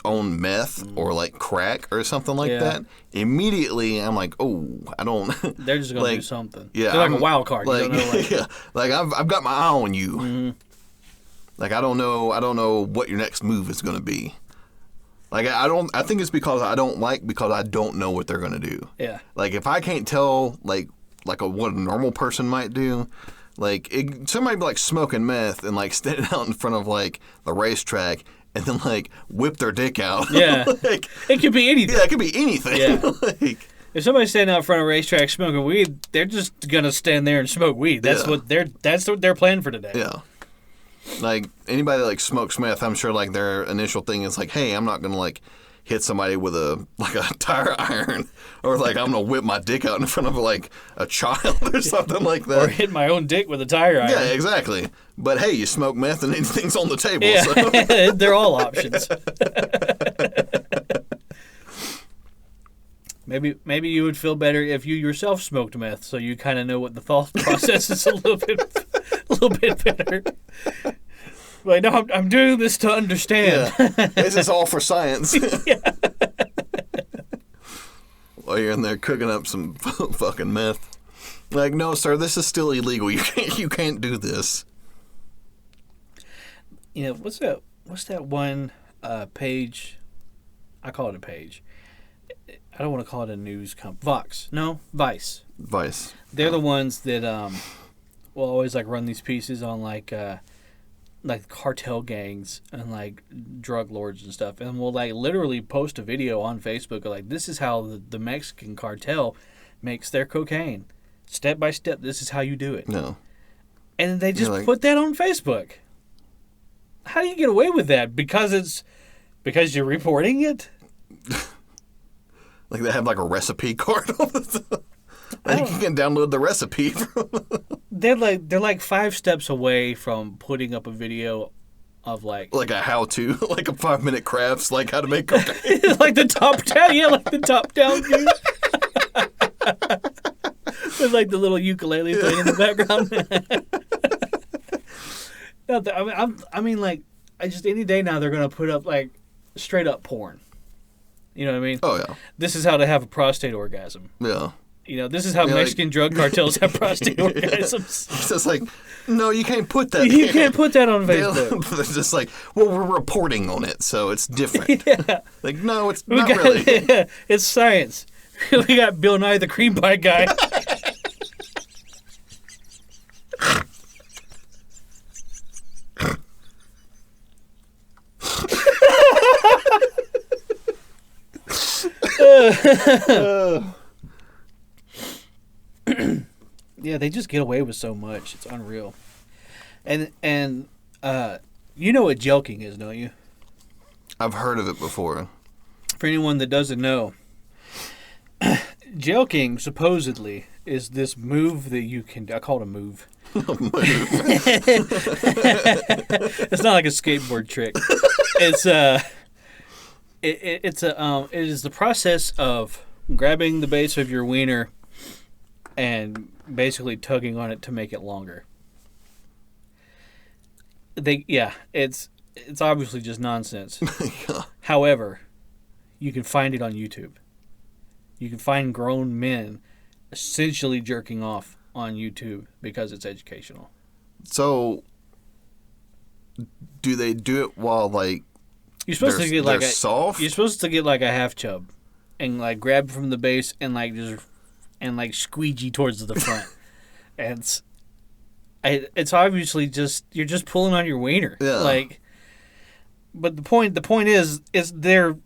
on meth or like crack or something like that, immediately I'm like, oh, I don't. They're just gonna do something. Yeah, they're like a wild card. Like, you don't know, like, yeah, like I've got my eye on you. Mm-hmm. Like I don't know what your next move is gonna be. Like I think it's because I don't know what they're gonna do. Yeah. Like if I can't tell what a normal person might do. Like, somebody be, like, smoking meth and, like, standing out in front of, like, the racetrack and then, like, whip their dick out. Yeah. Like, it could be anything. Yeah, it could be anything. Yeah. Like, if somebody's standing out in front of a racetrack smoking weed, they're just going to stand there and smoke weed. That's what they're planning for today. Yeah. Like, anybody that, like, smokes meth, I'm sure, like, their initial thing is, like, hey, I'm not going to, like, hit somebody with a tire iron, or like I'm gonna whip my dick out in front of like a child or something like that, or hit my own dick with a tire iron. Yeah, exactly. But hey, you smoke meth and anything's on the table. Yeah. So. They're all options. Maybe you would feel better if you yourself smoked meth, so you kind of know what the thought process is a little bit better. Like, no, I'm doing this to understand. Yeah. This is all for science. Yeah. While you're in there cooking up some fucking meth. Like, no, sir, this is still illegal. You can't do this. You know, what's that one page? I call it a page. I don't want to call it a news Vox. No, Vice. Vice. They're the ones that will always like run these pieces on like cartel gangs and like drug lords and stuff, and we'll like literally post a video on Facebook of like, this is how the Mexican cartel makes their cocaine, step by step. This is how you do it. No, and they just put that on Facebook. How do you get away with that? Because you're reporting it. Like they have like a recipe card on the like you can download the recipe. They're like 5 steps away from putting up a video of like a how-to, like a 5-minute crafts, like how to make cocaine. Like the top down, like the top down view. With like the little ukulele thing in the background. I mean, like, any day now they're gonna put up like straight up porn. You know what I mean? Oh yeah. This is how to have a prostate orgasm. Yeah. You know, this is how Mexican drug cartels have prostate orgasms. It's just like, no, you can't put that. You can't put that on Facebook. They're just like, well, we're reporting on it, so it's different. Yeah. Like, no, it's not really. Yeah, it's science. We got Bill Nye the Cream Pie guy. Yeah, they just get away with so much. It's unreal. And you know what jelking is, don't you? I've heard of it before. For anyone that doesn't know, jelking supposedly is this move that you can. I call it a move. It's not like a skateboard trick. It is the process of grabbing the base of your wiener and basically tugging on it to make it longer. It's obviously just nonsense. Yeah. However, you can find it on YouTube. You can find grown men essentially jerking off on YouTube because it's educational. So, do they do it while like you're supposed to get like soft? You're supposed to get like a half chub, and like grab from the base and like just squeegee towards the front, and it's obviously just you're just pulling on your wiener. Yeah. Like, but the point is they're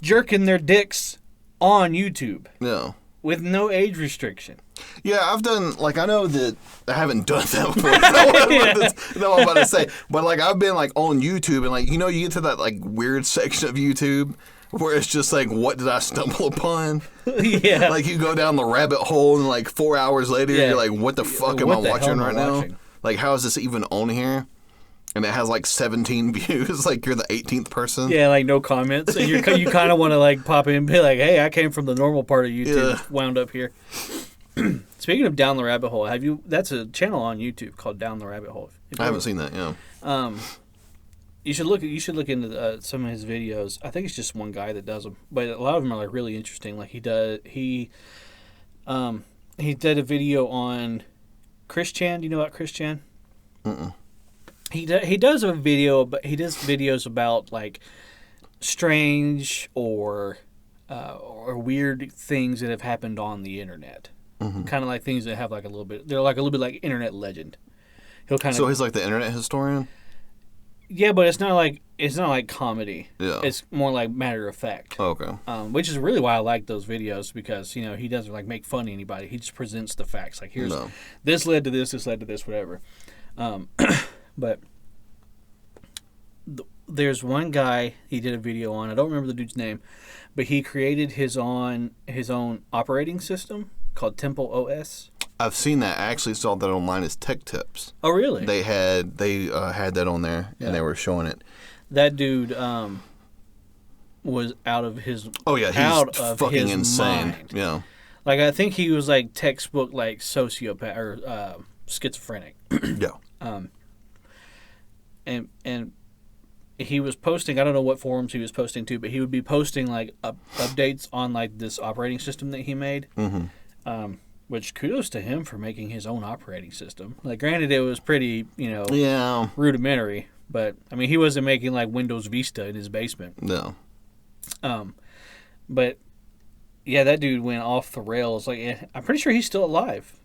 jerking their dicks on YouTube. Yeah. With no age restriction. Yeah, I've done, like, I know that I haven't done that before. That's what I'm about to say. But, like, I've been, like, on YouTube, and, like, you know, you get to that, like, weird section of YouTube where it's just, like, what did I stumble upon? Yeah. Like, you go down the rabbit hole, and, like, 4 hours later, you're like, what the fuck am I watching right now? Like, how is this even on here? And it has, like, 17 views. Like, you're the 18th person. Yeah, like, no comments. And you kind of want to, like, pop in and be like, hey, I came from the normal part of YouTube, wound up here. Speaking of Down the Rabbit Hole, that's a channel on YouTube called Down the Rabbit Hole. I haven't seen that. Yeah. You should look into some of his videos. I think it's just one guy that does them, but a lot of them are like really interesting. Like he did a video on Chris Chan. Do you know about Chris Chan? Mm-mm. He does a video, but he does videos about like strange or weird things that have happened on the internet. Mm-hmm. Kind of like things that have like a little bit. They're like a little bit like internet legend. So he's like the internet historian. Yeah, but it's not like comedy. Yeah. It's more like matter of fact. Oh, okay. Which is really why I like those videos, because he doesn't like make fun of anybody. He just presents the facts. Like here's this led to this led to this, whatever. But there's one guy he did a video on. I don't remember the dude's name, but he created his own operating system called Temple OS. I've seen that. I actually saw that online as Tech Tips. Oh, really? They had that on there, and they were showing it. That dude was out of his fucking insane. Mind. Yeah. Like I think he was like textbook like sociopath or schizophrenic. Yeah. And he was posting. I don't know what forums he was posting to, but he would be posting like updates on like this operating system that he made. Mm-hmm. Which kudos to him for making his own operating system. Like, granted, it was pretty, rudimentary, but I mean, he wasn't making like Windows Vista in his basement. No. But yeah, that dude went off the rails. Like, I'm pretty sure he's still alive.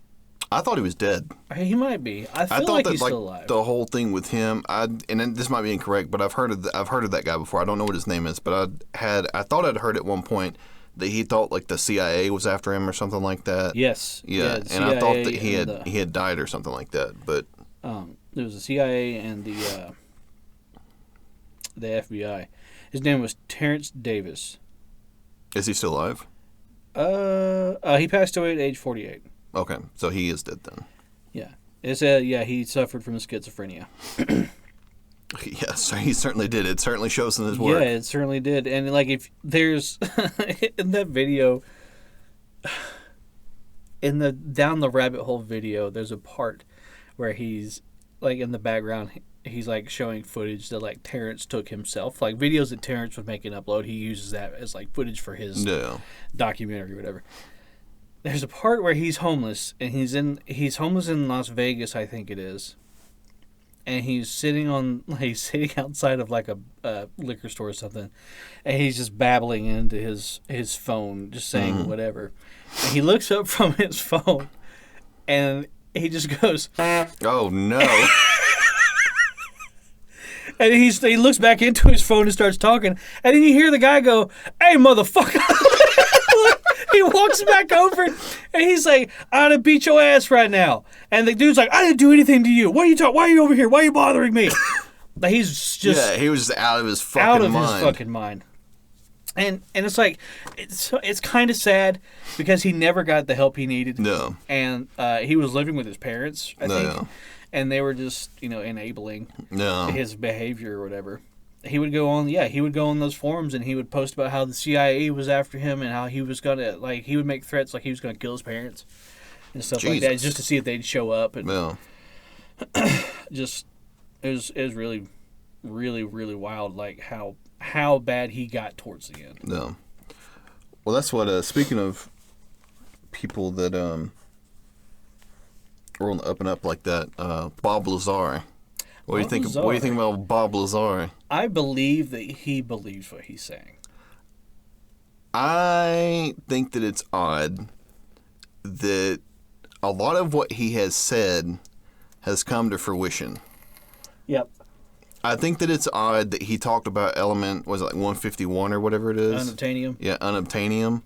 I thought he was dead. He might be. I thought like he's still alive. The whole thing with him, and this might be incorrect, but I've heard of that guy before. I don't know what his name is, but I thought I'd heard at one point that he thought like the CIA was after him or something like that. Yes. Yeah, and I thought that he had died or something like that. But there was the CIA and the FBI. His name was Terrence Davis. Is he still alive? He passed away at age 48. Okay, so he is dead then. Yeah, he suffered from schizophrenia. Yes, he certainly did. It certainly shows in his work. Yeah, it certainly did. And like, if there's in that video, in the Down the Rabbit Hole video, there's a part where he's like in the background, he's like showing footage that like Terrence took himself, like videos that Terrence would make and upload. He uses that as like footage for his documentary or whatever. There's a part where he's homeless, and he's homeless in Las Vegas, I think it is. And he's sitting outside of like a liquor store or something, and he's just babbling into his phone, just saying whatever. And he looks up from his phone, and he just goes, "Oh no!" And he looks back into his phone and starts talking, and then you hear the guy go, "Hey, motherfucker!" He walks back over, and he's like, "I'm gonna beat your ass right now." And the dude's like, "I didn't do anything to you. What are you talking? Why are you over here? Why are you bothering me?" Like, he's just he was just out of his fucking mind. And it's like, it's kind of sad because he never got the help he needed. No. And he was living with his parents, I think, and they were just enabling his behavior or whatever. He would go on those forums, and he would post about how the CIA was after him and how he was gonna he would make threats like he was gonna kill his parents and stuff like that, just to see if they'd show up. And just it was really, really, really wild, like how bad he got towards the end. No. Well, that's what. Speaking of people that are on the up and up like that, Bob Lazar. What do you think? What do you think about Bob Lazar? I believe that he believes what he's saying. I think that it's odd that a lot of what he has said has come to fruition. Yep. I think that it's odd that he talked about element, was it like 151 or whatever it is? Unobtainium. Yeah, unobtainium.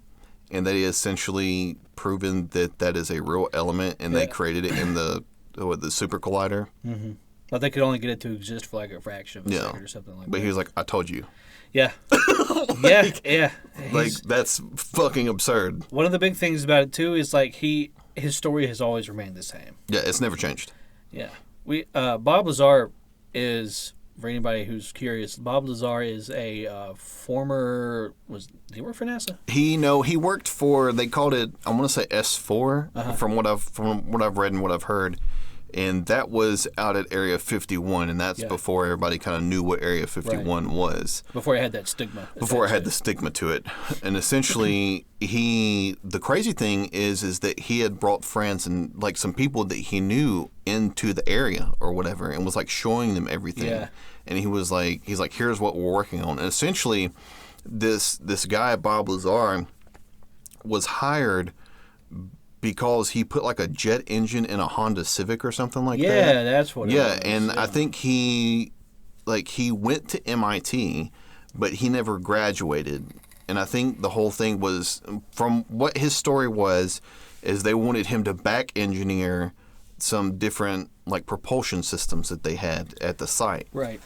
And that he essentially proven that that is a real element, and they created it in the super collider. Mm-hmm. But they could only get it to exist for like a fraction of a second or something like that. But he was like, "I told you." Yeah. Yeah. Like, that's fucking absurd. One of the big things about it too is like his story has always remained the same. Yeah, it's never changed. Yeah. Bob Lazar is for anybody who's curious, Bob Lazar is a former. Did he work for NASA? He worked for. They called it. I want to say S4 from what I've read and what I've heard, and that was out at Area 51, and that's before everybody kind of knew what Area 51 was. Before it had that stigma. Before it had the stigma to it, and essentially the crazy thing is that he had brought friends and like some people that he knew into the area or whatever, and was like showing them everything. Yeah. And he's like, here's what we're working on. And essentially, this guy Bob Lazar was hired because he put like a jet engine in a Honda Civic or something like that. Yeah, that's what. Yeah, it was. and I think he went to MIT, but he never graduated. And I think the whole thing was, from what his story was, is they wanted him to back engineer some different like propulsion systems that they had at the site. Right.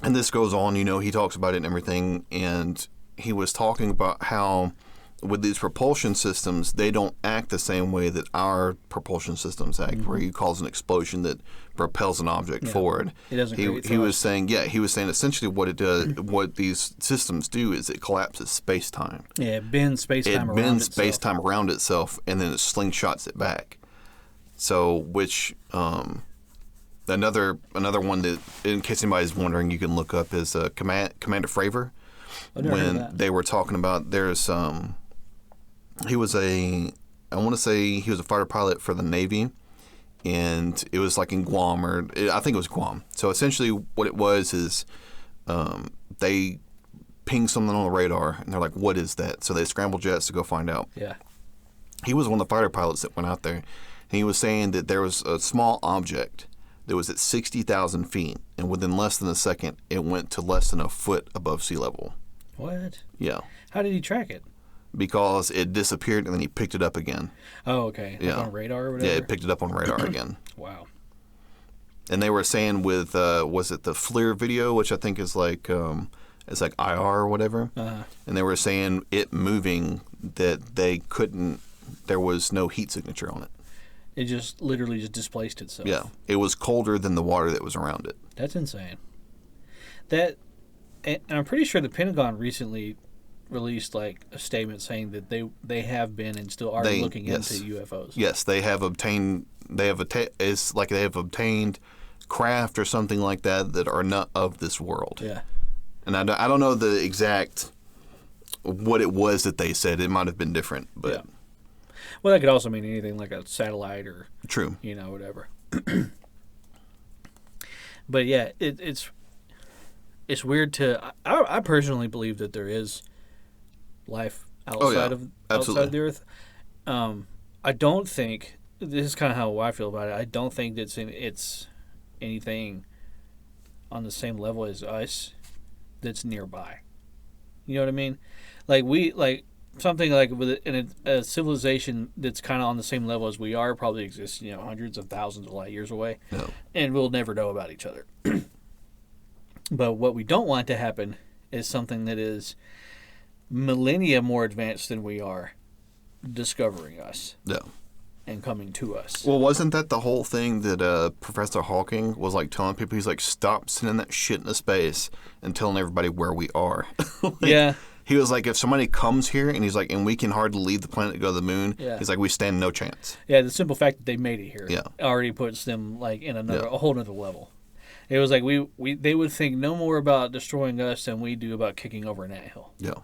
And this goes on, he talks about it and everything, and he was talking about how with these propulsion systems, they don't act the same way that our propulsion systems act, where you cause an explosion that propels an object forward. It doesn't create he was saying essentially what it does, what these systems do is it collapses space-time. Yeah, it bends space-time around itself. It bends space-time around itself, and then it slingshots it back. So, which another one that, in case anybody's wondering, you can look up is Commander Fravor. When they were talking about, there's he was I want to say he was a fighter pilot for the Navy, and it was like in Guam, I think it was Guam. So essentially what it was is they pinged something on the radar, and they're like, what is that? So they scrambled jets to go find out. Yeah. He was one of the fighter pilots that went out there, and he was saying that there was a small object that was at 60,000 feet, and within less than a second, it went to less than a foot above sea level. What? Yeah. How did he track it? Because it disappeared and then he picked it up again. Oh, okay. Like on radar or whatever? Yeah, it picked it up on radar again. Wow. And they were saying with, was it the FLIR video, which I think is like, it's like IR or whatever. And they were saying it moving, that there was no heat signature on it. It just literally just displaced itself. Yeah. It was colder than the water that was around it. That's insane. And I'm pretty sure the Pentagon recently released like a statement saying that they have been and still are looking into UFOs. Yes, they have obtained. It's like they have obtained craft or something like that are not of this world. Yeah. And I don't know the exact what it was that they said. It might have been different, but yeah. Well, that could also mean anything like a satellite or true. Whatever. But yeah, it's weird to. I personally believe that there is life outside of the Earth. I don't think, this is kind of how I feel about it, I don't think it's anything on the same level as us that's nearby. You know what I mean? Like something like in a civilization that's kind of on the same level as we are probably exists, hundreds of thousands of light years away. No. And we'll never know about each other. But what we don't want to happen is something that is millennia more advanced than we are discovering us. No. And coming to us. Well, wasn't that the whole thing that Professor Hawking was like telling people? He's like, stop sending that shit into space and telling everybody where we are. Yeah. He was like, if somebody comes here and he's like, and we can hardly leave the planet to go to the moon, he's like, we stand no chance. Yeah, the simple fact that they made it here already puts them like in a whole nother level. It was like they would think no more about destroying us than we do about kicking over an anthill. Yeah.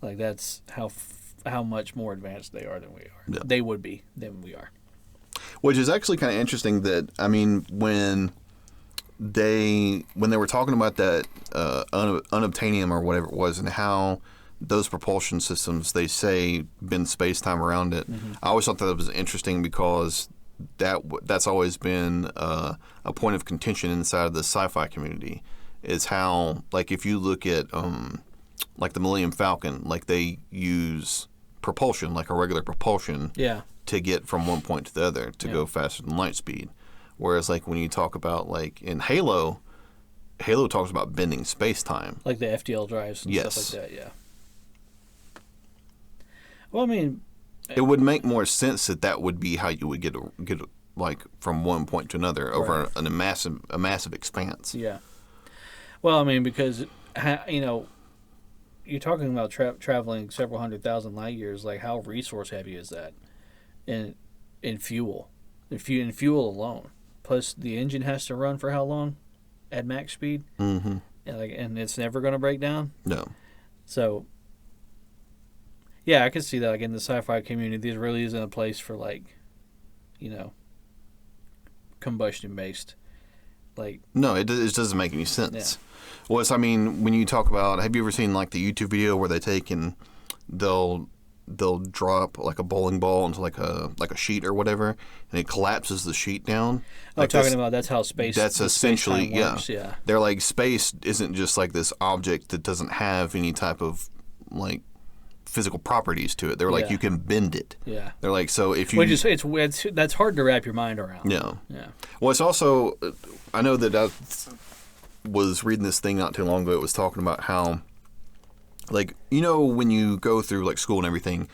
Like that's how much more advanced they are than we are. Yeah. They would be than we are. Which is actually kind of interesting that, I mean, when they were talking about that unobtainium or whatever it was and how those propulsion systems, they say, bend space-time around it, I always thought that was interesting because that's always been a point of contention inside of the sci-fi community, is how, like, if you look at like the Millennium Falcon, like they use propulsion, like a regular propulsion, to get from one point to the other to go faster than light speed. Whereas, like, when you talk about, like, in Halo talks about bending space-time. Like the FTL drives and stuff like that, yeah. Well, I mean... It would make more sense that would be how you would get like from one point to another over a massive expanse. Yeah. Well, I mean, because you're talking about traveling several 100,000 light years. Like, how resource heavy is that in fuel? In fuel alone, plus the engine has to run for how long at max speed? Mm-hmm. And it's never going to break down. No. So, yeah, I can see that. Like, in the sci-fi community, there really isn't a place for, like, combustion based. Like, no, it doesn't make any sense. Well, I mean, when you talk about, have you ever seen like the YouTube video where they take and they'll drop like a bowling ball into like a sheet or whatever, and it collapses the sheet down. Like talking about that's how space. That's essentially works. They're like, space isn't just like this object that doesn't have any type of like physical properties to it. They're like, you can bend it. Yeah. They're like, so if you, it's that's hard to wrap your mind around. Yeah. Well, it's also, I know that I was reading this thing not too long ago. It was talking about how, like, when you go through like school and everything,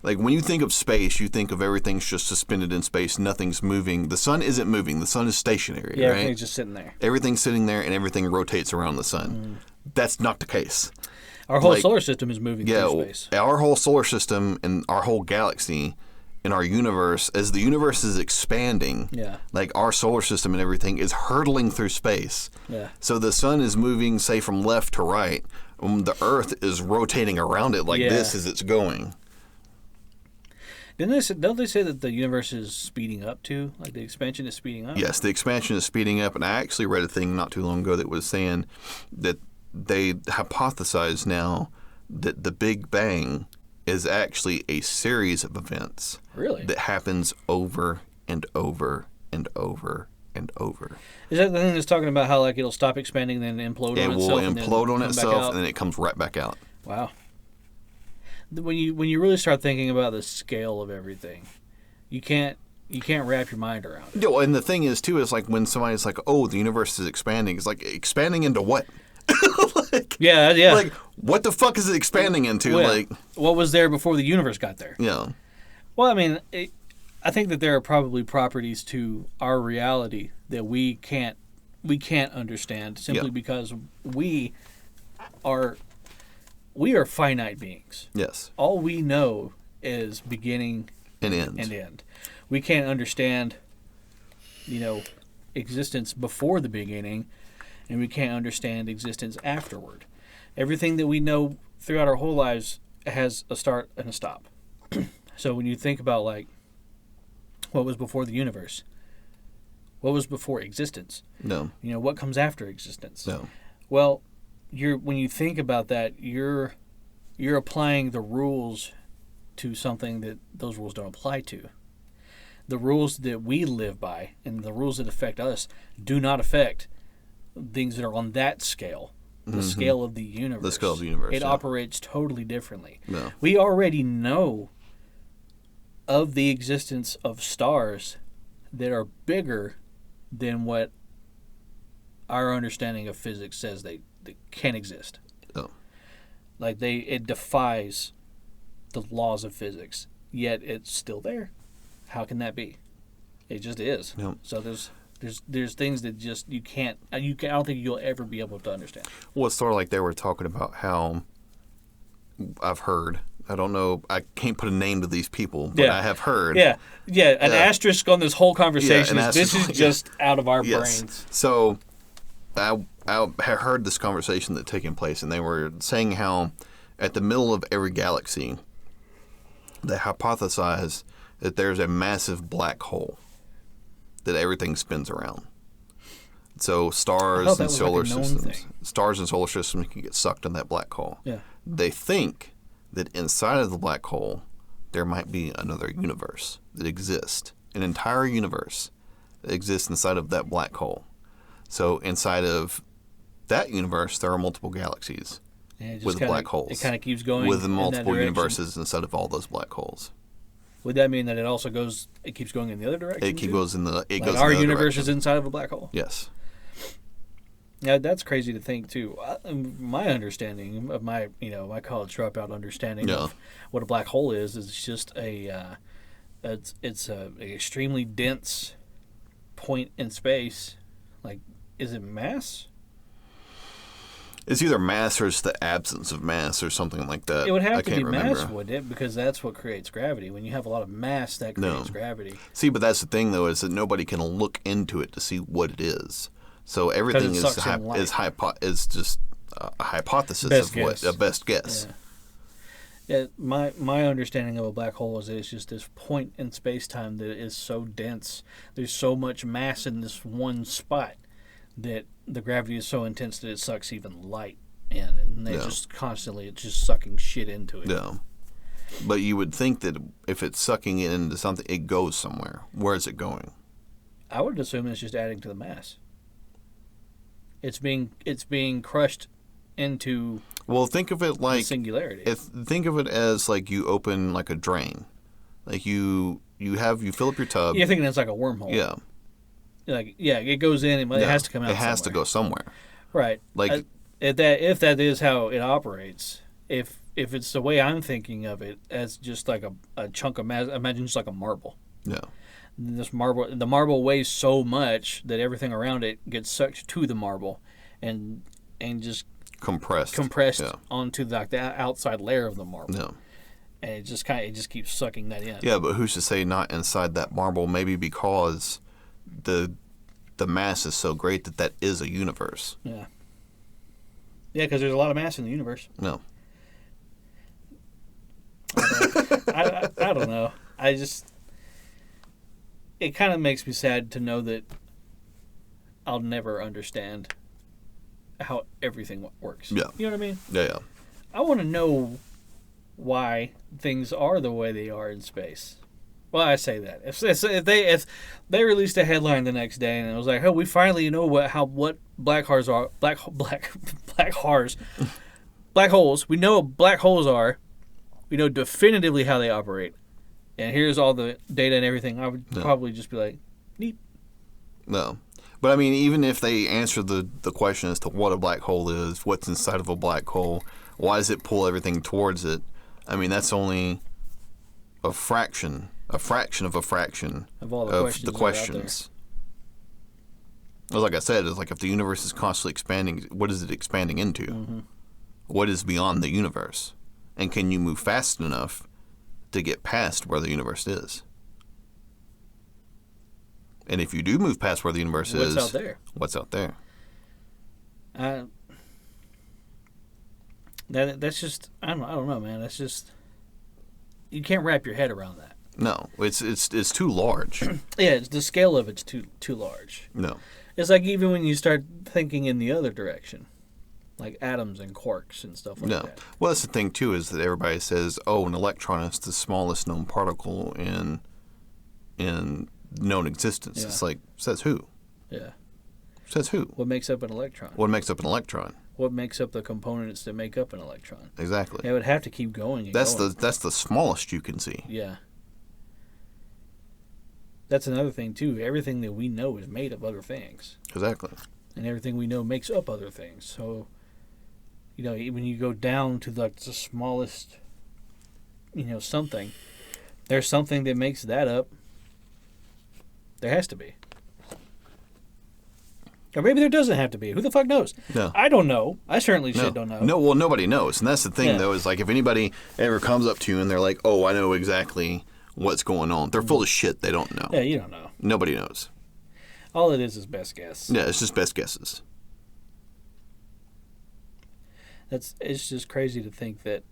like when you think of space, you think of everything's just suspended in space. Nothing's moving. The sun isn't moving. The sun is stationary. Yeah, right? everything's just sitting there. Everything's sitting there, and everything rotates around the sun. That's not the case. Our whole solar system is moving through space. Our whole solar system and our whole galaxy and our universe, as the universe is expanding, like our solar system and everything is hurtling through space. Yeah. So the sun is moving, say, from left to right. The Earth is rotating around it like this as it's going. Don't they say that the universe is speeding up too? Like the expansion is speeding up? Yes, the expansion is speeding up. And I actually read a thing not too long ago that was saying that they hypothesize now that the Big Bang is actually a series of events that happens over and over and over and over. Is that the thing that's talking about how like it'll stop expanding and then implode on itself? It will implode on itself and then it comes right back out. Wow. When you really start thinking about the scale of everything, you can't wrap your mind around it. And the thing is too is like when somebody's like, "Oh, the universe is expanding," it's like, expanding into what? Like, what the fuck is it expanding into? Well, like, what was there before the universe got there? Yeah. Well, I mean, I think that there are probably properties to our reality that we can't understand simply because we are finite beings. Yes. All we know is beginning and end. We can't understand, existence before the beginning, and we can't understand existence afterward. Everything that we know throughout our whole lives has a start and a stop. So when you think about like what was before the universe, what was before existence? No. What comes after existence? No. Well, when you think about that, you're applying the rules to something that those rules don't apply to. The rules that we live by and the rules that affect us do not affect things that are on that scale, the scale of the universe. The scale of the universe. It operates totally differently. No. We already know of the existence of stars that are bigger than what our understanding of physics says they can exist. Oh. Like it defies the laws of physics, yet it's still there. How can that be? It just is. Yep. So there's things that just I don't think you'll ever be able to understand. Well, it's sort of like they were talking about how I've heard. I don't know. I can't put a name to these people, but I have heard. Yeah. An asterisk on this whole conversation is this is just out of our brains. So I have heard this conversation that's taking place, and they were saying how at the middle of every galaxy, they hypothesize that there's a massive black hole that everything spins around. So stars and solar systems can get sucked in that black hole. Yeah. They think that inside of the black hole there might be another universe that exists, an entire universe that exists inside of that black hole. So inside of that universe there are multiple galaxies with black holes. It kind of keeps going with multiple universes inside of all those black holes. Would that mean that it keeps going in the other direction? It goes in the our universe is inside of a black hole? Yes. Yeah, that's crazy to think too. My understanding of my college dropout understanding of what a black hole is just it's a extremely dense point in space, like, is it mass? It's either mass or it's the absence of mass or something like that. It would have I to can't be remember. mass, wouldn't it? Because that's what creates gravity. When you have a lot of mass, that creates gravity. See, but that's the thing, though, is that nobody can look into it to see what it is. So everything is just a hypothesis Best of guess. what a best guess. Yeah. My understanding of a black hole is that it's just this point in space-time that is so dense. There's so much mass in this one spot that the gravity is so intense that it sucks even light in. And they just constantly, it's just sucking shit into it. Yeah. But you would think that if it's sucking it into something, it goes somewhere. Where is it going? I would assume it's just adding to the mass. It's being crushed into Well, think of it like singularity. Think of it as like you open like a drain, like you fill up your tub. You're thinking it's like a wormhole. Yeah. Like it goes in and it has to come out. It has to somewhere. go somewhere. Right. Like if that is how it operates, if it's the way I'm thinking of it, as just like a chunk of mass, imagine just like a marble. Yeah. The marble weighs so much that everything around it gets sucked to the marble, and just compressed onto the outside layer of the marble. Yeah. And it just keeps sucking that in. Yeah, but who's to say not inside that marble? Maybe because the mass is so great that is a universe. Yeah. Yeah, because there's a lot of mass in the universe. No. I don't know. It kind of makes me sad to know that I'll never understand how everything works. Yeah. You know what I mean? Yeah. I want to know why things are the way they are in space. Well, I say that if they released a headline the next day and it was like, "Oh, we finally know what black holes are." Black holes. We know what black holes are. We know definitively how they operate. And here's all the data and everything. I would probably just be like, neat. No. But I mean, even if they answer the question as to what a black hole is, what's inside of a black hole, why does it pull everything towards it? I mean, that's only a fraction of a fraction of all the questions. Well, like I said, it's like if the universe is constantly expanding, what is it expanding into? Mm-hmm. What is beyond the universe? And can you move fast enough to get past where the universe is? And if you do move past where the universe is, what's out there? That's just I don't know, man. That's just you can't wrap your head around that. No, it's too large. Yeah, the scale of it's too large. No, it's like even when you start thinking in the other direction, like atoms and quarks and stuff like that. Well, that's the thing too, is that everybody says, "Oh, an electron is the smallest known particle in known existence." Yeah. It's like, says who? Yeah. Says who? What makes up an electron? What makes up an electron? What makes up the components that make up an electron? Exactly. It would have to keep going. And that's going. that's the smallest you can see. Yeah. That's another thing too. Everything that we know is made of other things. Exactly. And everything we know makes up other things. So, when you go down to the smallest, something, there's something that makes that up. There has to be. Or maybe there doesn't have to be. Who the fuck knows? No. I don't know. I certainly don't know. No, well, nobody knows. And that's the thing, though, is like if anybody ever comes up to you and they're like, "Oh, I know exactly what's going on," they're full of shit. They don't know. Yeah, you don't know. Nobody knows. All it is best guess. Yeah, it's just best guesses. It's just crazy to think that,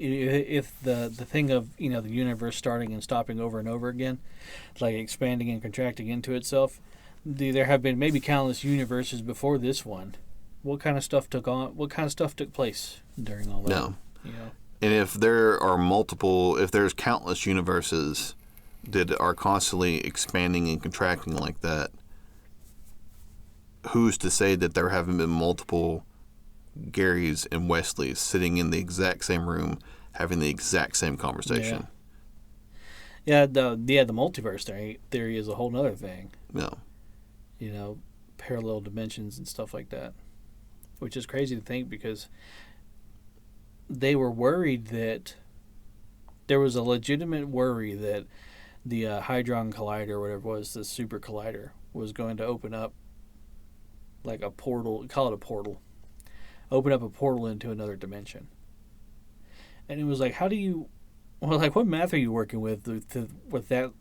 if the thing of, the universe starting and stopping over and over again, like expanding and contracting into itself, there have been maybe countless universes before this one. What kind of stuff took place during all that? No. And if there's countless universes that are constantly expanding and contracting like that, who's to say that there haven't been multiple Garys and Wesleys sitting in the exact same room having the exact same conversation? Yeah, the multiverse theory is a whole other thing. No. Parallel dimensions and stuff like that, which is crazy to think because they were worried that there was a legitimate worry that the Hadron Collider, or whatever it was, the super collider, was going to open up like a portal, call it a portal, open up a portal into another dimension. And it was like, what math are you working with that?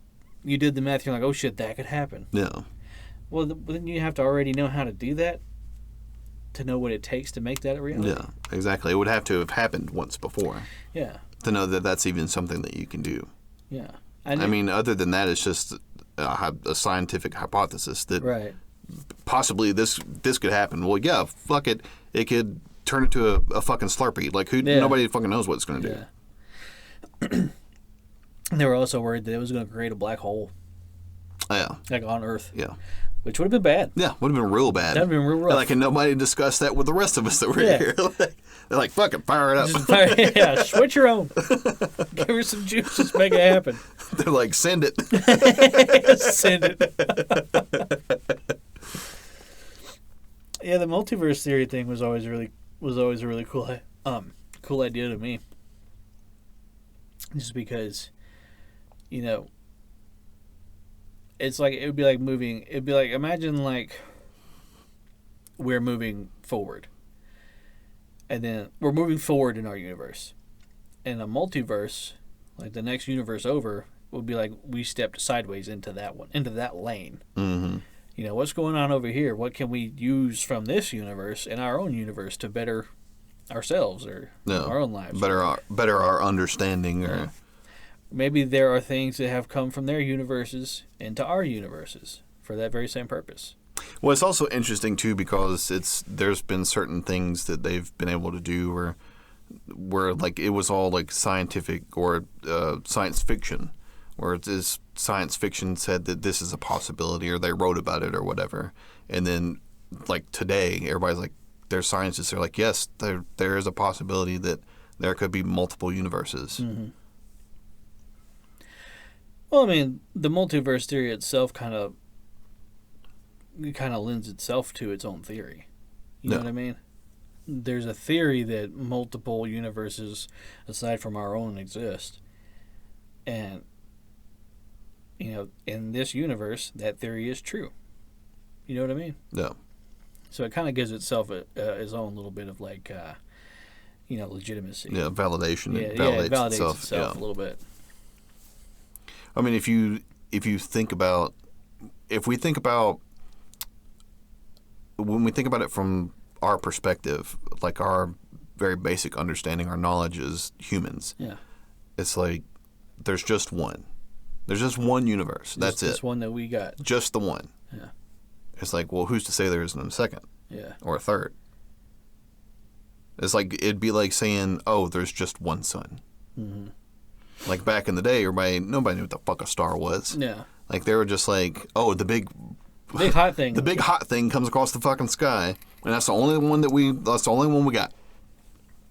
You did the math, you're like, oh shit, that could happen. Yeah. Well, then you have to already know how to do that to know what it takes to make that a reality. Yeah, exactly. It would have to have happened once before. Yeah. To know that that's even something that you can do. Yeah. I mean, other than that, it's just a scientific hypothesis that right. possibly this could happen. Well, yeah, fuck it. It could turn into a fucking Slurpee. Like, nobody fucking knows what it's going to do. Yeah. They were also worried that it was going to create a black hole. Yeah. Like on Earth. Yeah. Which would have been bad. Yeah, would have been real bad. That would have been real rough. Like, and nobody discussed that with the rest of us that were here. They're like, fucking fire it up. Yeah, switch your own. Give her some juice. Just make it happen. They're like, send it. Send it. Yeah, the multiverse theory thing was always a really cool idea to me. Just because, it's like, it'd be like imagine like we're moving forward. And then we're moving forward in our universe. And a multiverse, like the next universe over, would be like we stepped sideways into that lane. Mm-hmm. What's going on over here? What can we use from this universe in our own universe to better ourselves or our own lives? Better our understanding. Or maybe there are things that have come from their universes into our universes for that very same purpose. Well, it's also interesting too because there's been certain things that they've been able to do where like it was all like scientific or science fiction, where it is science fiction said that this is a possibility or they wrote about it or whatever, and then like today everybody's like, there's scientists are like, yes, there is a possibility that there could be multiple universes. Mm-hmm. Well, I mean, the multiverse theory itself kind of lends itself to its own theory. You know what I mean? There's a theory that multiple universes aside from our own exist. And, in this universe, that theory is true. You know what I mean? Yeah. So it kind of gives itself its own little bit of like, legitimacy. Yeah, validation. Yeah, it validates itself a little bit. I mean, if you think about, when we think about it from our perspective, like our very basic understanding, our knowledge as humans, it's like there's just one. There's just one universe. That's it. Just one that we got. Just the one. Yeah. It's like, well, who's to say there isn't a second? Yeah. Or a third? It's like, it'd be like saying, oh, there's just one sun. Mm-hmm. Like back in the day, nobody knew what the fuck a star was. Yeah. Like they were just like, oh, the big hot thing. The big hot thing comes across the fucking sky, and that's the only one that's the only one we got.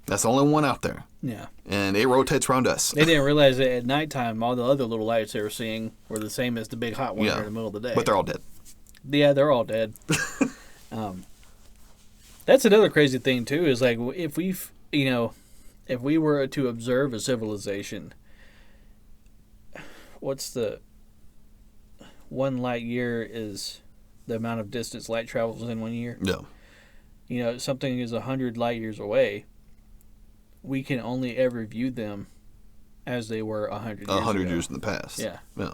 That's the only one out there. Yeah. And it rotates around us. They didn't realize that at nighttime, all the other little lights they were seeing were the same as the big hot one in the middle of the day. But they're all dead. Yeah, they're all dead. That's another crazy thing too. Is like if we were to observe a civilization, what's the 1 light year is the amount of distance light travels in 1 year? No. Something is 100 light years away. We can only ever view them as they were 100 years 100 ago. years in the past. Yeah. Yeah.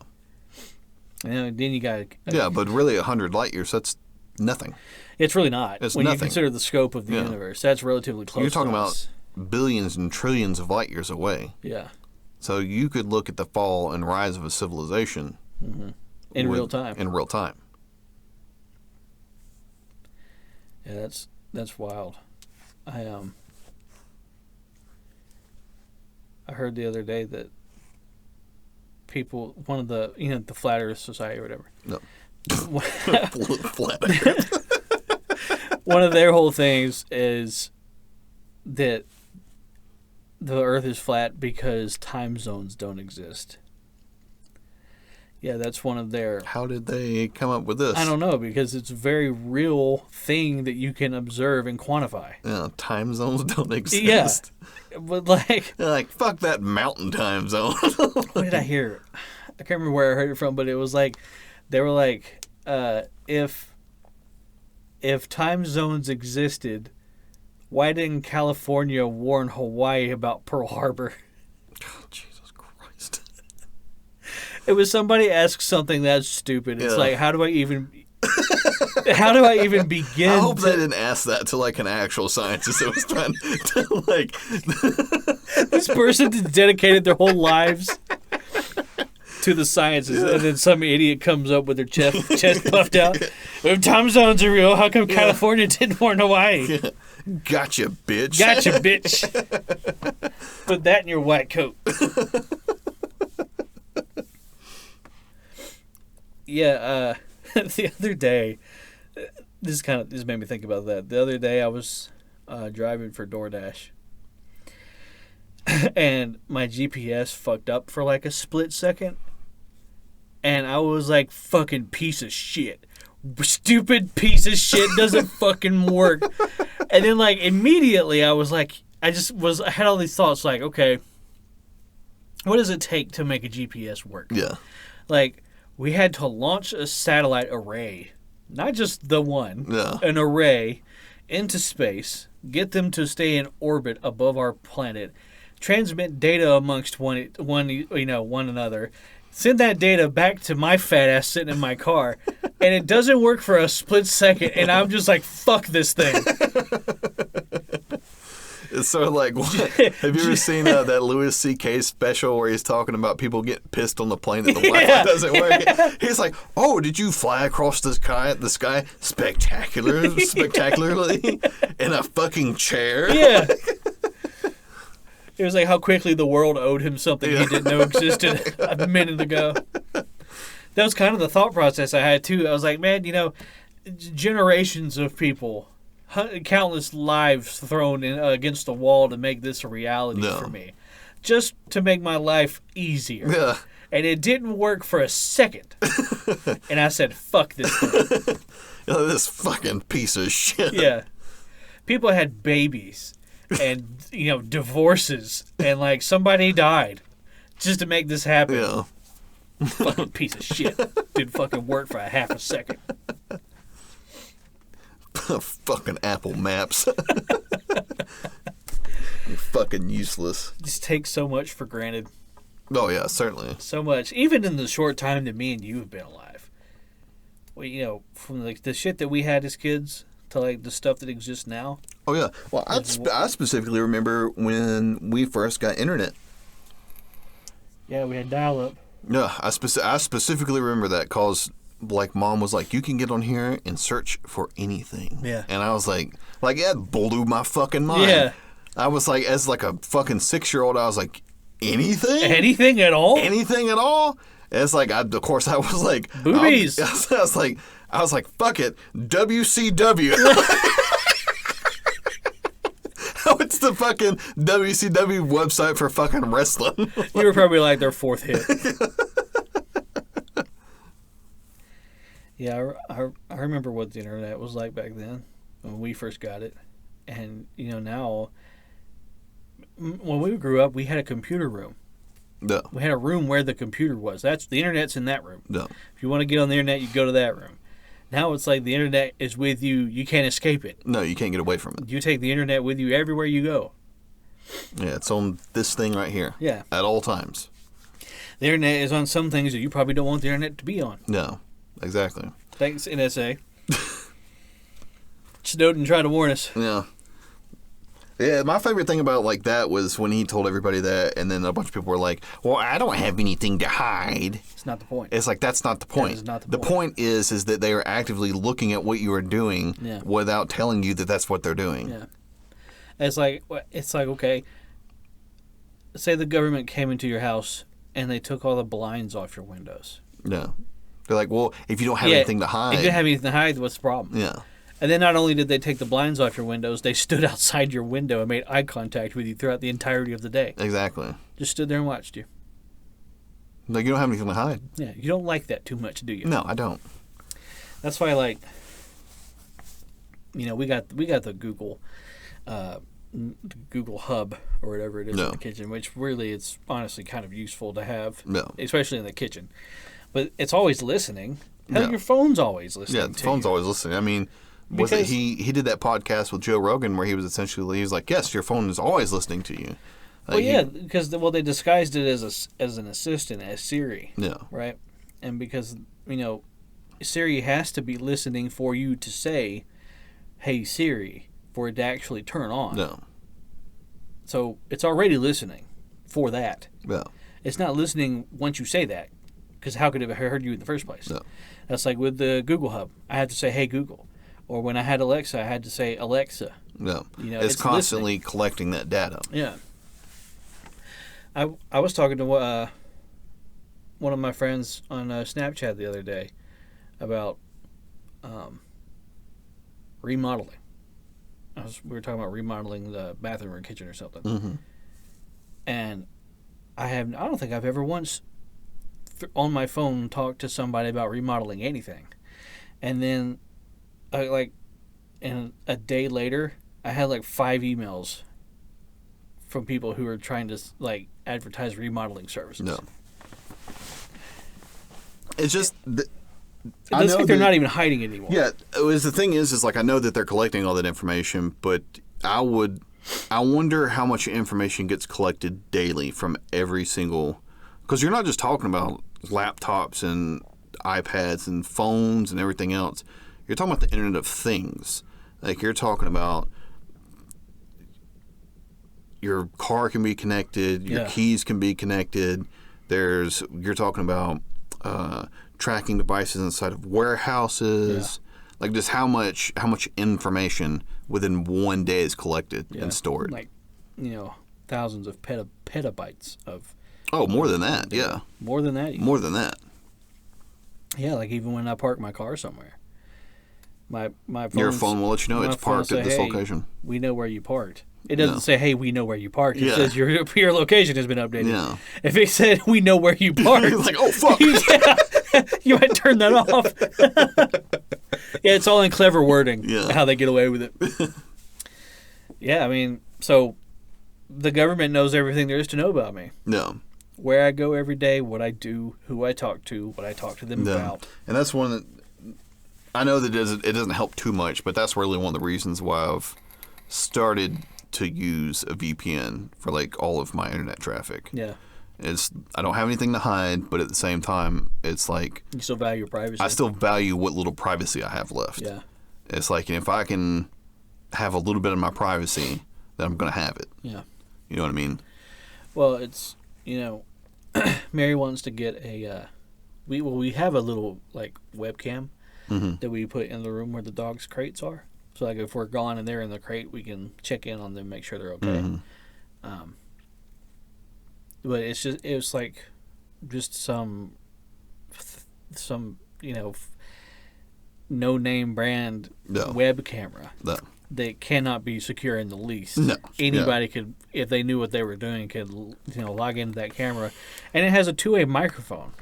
And then you got... Yeah, but really 100 light years, that's nothing. It's really not. It's when nothing. You consider the scope of the universe, that's relatively close. You're talking to about us. billions and trillions of light years away. Yeah. So you could look at the fall and rise of a civilization in real time. In real time. Yeah, that's wild. I heard the other day that people, one of the the Flat Earth Society or whatever. No. Flat Earth. One of their whole things is that the Earth is flat because time zones don't exist. Yeah, that's one of their... How did they come up with this? I don't know, because it's a very real thing that you can observe and quantify. Yeah, time zones don't exist. Yeah, but like... They're like, fuck that mountain time zone. What did I hear? I can't remember where I heard it from, but it was like, they were like, if time zones existed, why didn't California warn Hawaii about Pearl Harbor? Oh, Jesus Christ. It was somebody asked something that's stupid. It's Yeah. like, how do I even begin? I hope they didn't ask that to like an actual scientist that was trying to like. This person dedicated their whole lives to the sciences, and then some idiot comes up with their chest puffed out. If time zones are real, how come California didn't warn Hawaii? Gotcha, bitch. Gotcha, bitch. Put that in your white coat. Yeah, the other day, this made me think about that. The other day I was driving for DoorDash, and my GPS fucked up for like a split second, and I was like, fucking piece of shit. Stupid piece of shit doesn't fucking work. And then like immediately I was like, I had all these thoughts like, okay, what does it take to make a GPS work? Yeah. Like, we had to launch a satellite array, not just the one, Yeah. an array into space, get them to stay in orbit above our planet, transmit data amongst one another, send that data back to my fat ass sitting in my car, and it doesn't work for a split second, and I'm just like, fuck this thing. It's sort of like, have you ever seen that Louis C.K. special where he's talking about people getting pissed on the plane that the Wi-Fi doesn't work? He's like, oh, did you fly across the sky spectacularly in a fucking chair? Yeah. It was like how quickly the world owed him something he didn't know existed a minute ago. That was kind of the thought process I had, too. I was like, man, generations of people, countless lives thrown against the wall to make this a reality for me. Just to make my life easier. Yeah. And it didn't work for a second. And I said, fuck this thing. This fucking piece of shit. Yeah. People had babies and, divorces. And, like, somebody died just to make this happen. Yeah. Fucking piece of shit. Didn't fucking work for a half a second. Fucking Apple Maps. Fucking useless. Just take so much for granted. Oh, yeah, certainly. So much. Even in the short time that me and you have been alive. Well, from like the shit that we had as kids to like the stuff that exists now. Oh, yeah. Well, I specifically remember when we first got internet. Yeah, we had dial-up. Yeah, I specifically remember that because, like, Mom was like, you can get on here and search for anything. Yeah. And I was like, that blew my fucking mind. Yeah. I was like, as like a fucking 6-year-old, I was like, anything? Anything at all? Anything at all? And it's like, of course, I was like, boobies. I was like, fuck it, WCW. What's the fucking WCW website for fucking wrestling? You were probably like their fourth hit. Yeah, I remember what the internet was like back then when we first got it. And, now, when we grew up, we had a computer room. No. We had a room where the computer was. The internet's in that room. No. If you want to get on the internet, you go to that room. Now it's like the internet is with you. You can't escape it. No, you can't get away from it. You take the internet with you everywhere you go. Yeah, it's on this thing right here. Yeah. At all times. The internet is on some things that you probably don't want the internet to be on. No, exactly. Thanks, NSA. Snowden tried to warn us. Yeah. Yeah, my favorite thing about like that was when he told everybody that, and then a bunch of people were like, well, I don't have anything to hide. It's not the point. It's like, that's not the point. That is not the point is that they are actively looking at what you are doing without telling you that that's what they're doing. Yeah. It's like, okay, say the government came into your house and they took all the blinds off your windows. Yeah. They're like, well, if you don't have anything to hide. If you don't have anything to hide, what's the problem? Yeah. And then not only did they take the blinds off your windows, they stood outside your window and made eye contact with you throughout the entirety of the day. Exactly. Just stood there and watched you. Like, you don't have anything to hide. Yeah, you don't like that too much, do you? No, I don't. That's why, like, we got the Google Google Hub or whatever it is No. in the kitchen, which really it's honestly kind of useful to have, No. especially in the kitchen. But it's always listening. Hell, Yeah. your phone's always listening. Yeah, the phone's always listening. I mean, Because- he did that podcast with Joe Rogan where he was like, yes, your phone is always listening to you. Well, yeah, because they disguised it as an assistant, as Siri, Yeah. right? And because Siri has to be listening for you to say, "Hey Siri," for it to actually turn on. No. So it's already listening for that. Yeah. It's not listening once you say that, because how could it have heard you in the first place? No. That's like with the Google Hub. I had to say, "Hey Google," or when I had Alexa, I had to say, "Alexa." No. It's constantly collecting that data. Yeah. I was talking to one of my friends on Snapchat the other day about remodeling. We were talking about remodeling the bathroom or kitchen or something. Mm-hmm. And I don't think I've ever once on my phone talked to somebody about remodeling anything. And then and a day later, I had like 5 emails from people who were trying to advertise remodeling services. No. It's just It looks like they're not even hiding it anymore. Yeah, the thing is like I know that they're collecting all that information, but I wonder how much information gets collected daily from every single, because you're not just talking about laptops and iPads and phones and everything else. You're talking about the Internet of Things. Like you're talking about your car can be connected, your keys can be connected. You're talking about tracking devices inside of warehouses. Yeah. Like just how much information within one day is collected and stored. Like, thousands of petabytes of. Oh, more than that. Yeah. More than that. Even. More than that. Yeah, like even when I park my car somewhere, my your phone will let you know it's parked at this location. We know where you parked. It doesn't say, "Hey, we know where you parked." It says your location has been updated. Yeah. If it said, "We know where you parked," it's like, "Oh fuck!" You might turn that off. Yeah, it's all in clever wording. Yeah. How they get away with it. Yeah, I mean, so the government knows everything there is to know about me. No. Where I go every day, what I do, who I talk to, what I talk to them about. And that's one that I know that it doesn't help too much, but that's really one of the reasons why I've started to use a VPN for like all of my internet traffic. Yeah. I don't have anything to hide, but at the same time, it's like you still value your privacy. I still value what little privacy I have left. Yeah. It's like if I can have a little bit of my privacy, then I'm going to have it. Yeah. You know what I mean? Well, it's Mary wants to get a. We have a little like webcam that we put in the room where the dogs' crates are. So like if we're gone and they're in the crate, we can check in on them, make sure they're okay. But it was like just some no name brand web camera that cannot be secure in the least. No. Anybody could, if they knew what they were doing, could log into that camera, and it has a 2-way microphone.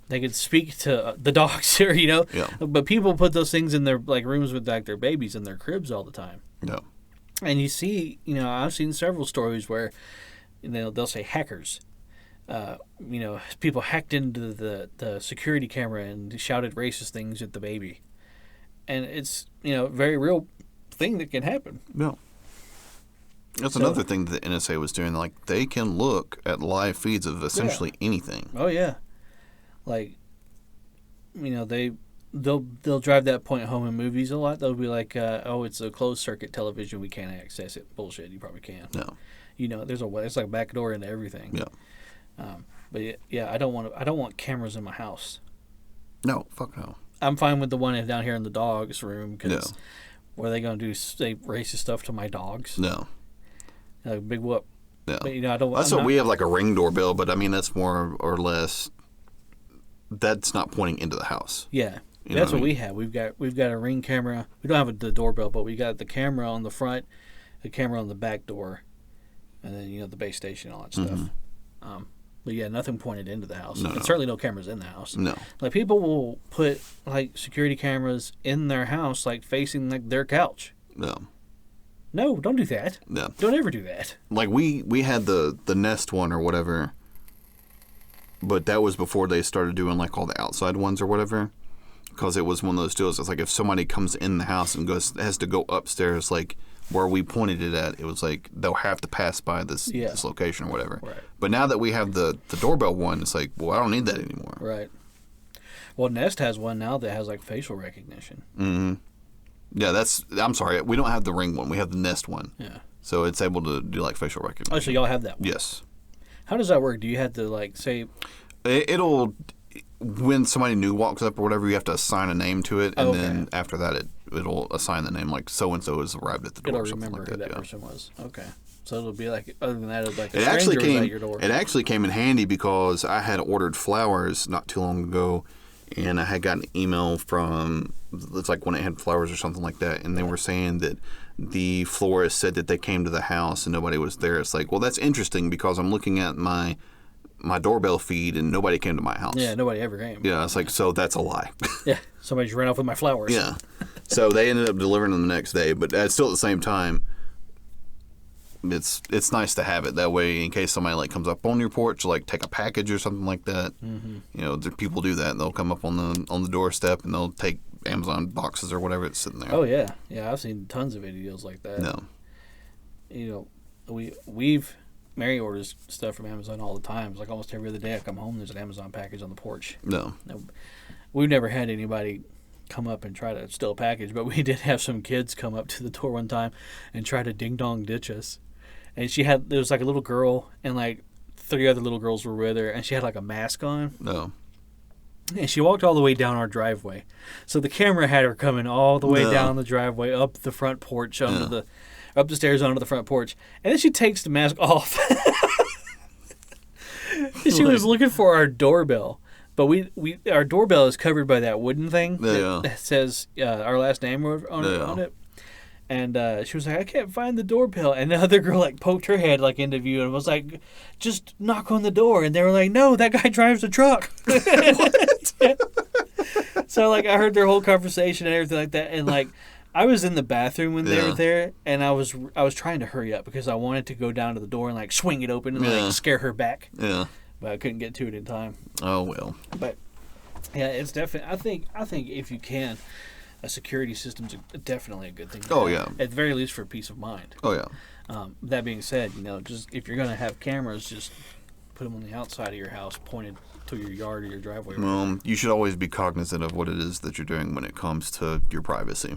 They could speak to the dogs here, Yeah. But people put those things in their rooms with their babies in their cribs all the time. No. And you see, I've seen several stories where they'll say hackers. People hacked into the security camera and shouted racist things at the baby. And it's, a very real thing that can happen. No. That's another thing that the NSA was doing. Like, they can look at live feeds of essentially anything. Oh, yeah. Like, they'll drive that point home in movies a lot. They'll be like, it's a closed circuit television. We can't access it. Bullshit. You probably can. No. There's a way. It's like a back door into everything. Yeah. But yeah, I don't want cameras in my house. No, fuck no. I'm fine with the one down here in the dog's room because what are they going to do? Say racist stuff to my dogs? No. Big whoop. No. But, I don't. That's what we have, like a Ring doorbell, but I mean that's more or less. That's not pointing into the house. Yeah. That's what we have. We've got a Ring camera. We don't have the doorbell, but we got the camera on the front, the camera on the back door, and then the base station and all that stuff. But yeah, nothing pointed into the house. No, and certainly no cameras in the house. No. Like people will put like security cameras in their house, like facing like their couch. No. No, don't do that. Yeah. Don't ever do that. Like, we had the Nest one or whatever, but that was before they started doing, like, all the outside ones or whatever, because it was one of those deals. It's like if somebody comes in the house and has to go upstairs, like, where we pointed it at, it was like they'll have to pass by this location or whatever. Right. But now that we have the doorbell one, it's like, well, I don't need that anymore. Right. Well, Nest has one now that has, like, facial recognition. Mm-hmm. Yeah, I'm sorry, we don't have the Ring one. We have the Nest one. Yeah. So it's able to do, like, facial recognition. Oh, so y'all have that one? Yes. How does that work? Do you have to, like, say... It'll... When somebody new walks up or whatever, you have to assign a name to it, and then after that, it'll assign the name, like, so-and-so has arrived at the door. It'll remember who that person was. Okay. So it'll be like, other than that, it's like a it stranger is at your door. It actually came in handy because I had ordered flowers not too long ago, and I had gotten an email from, it's like when it had flowers or something like that, and they were saying that the florist said that they came to the house and nobody was there. It's like, well, that's interesting because I'm looking at my doorbell feed and nobody came to my house. Yeah, nobody ever came. Yeah, it's like, so that's a lie. Yeah, somebody just ran off with my flowers. Yeah. So they ended up delivering them the next day, but still at the same time, it's nice to have it that way in case somebody like comes up on your porch, like take a package or something like that. Mm-hmm. You know, people do that. And they'll come up on the doorstep and they'll take Amazon boxes or whatever it's sitting there. Oh yeah, yeah. I've seen tons of videos like that. No. You know, Mary orders stuff from Amazon all the time. It's like almost every other day I come home, there's an Amazon package on the porch. No. We've never had anybody come up and try to steal a package, but we did have some kids come up to the door one time and try to ding-dong ditch us. And there was like a little girl, and like 3 other little girls were with her, and she had like a mask on. No. And she walked all the way down our driveway. So the camera had her coming all the way down the driveway, up the front porch, up the stairs onto the front porch. And then she takes the mask off. She was looking for our doorbell. But our doorbell is covered by that wooden thing that says our last name on it. And she was like, I can't find the doorbell. And the other girl like poked her head like into view and was like, just knock on the door. And they were like, no, that guy drives the truck. So like I heard their whole conversation and everything like that. And like I was in the bathroom when they were there, and I was trying to hurry up because I wanted to go down to the door and like swing it open and like scare her back. Yeah. But I couldn't get to it in time. Oh well. But yeah, it's definitely. I think if you can, a security system's definitely a good thing. Oh yeah. At the very least for peace of mind. Oh yeah. That being said, just if you're gonna have cameras, just put them on the outside of your house, pointed to your yard or your driveway. You should always be cognizant of what it is that you're doing when it comes to your privacy.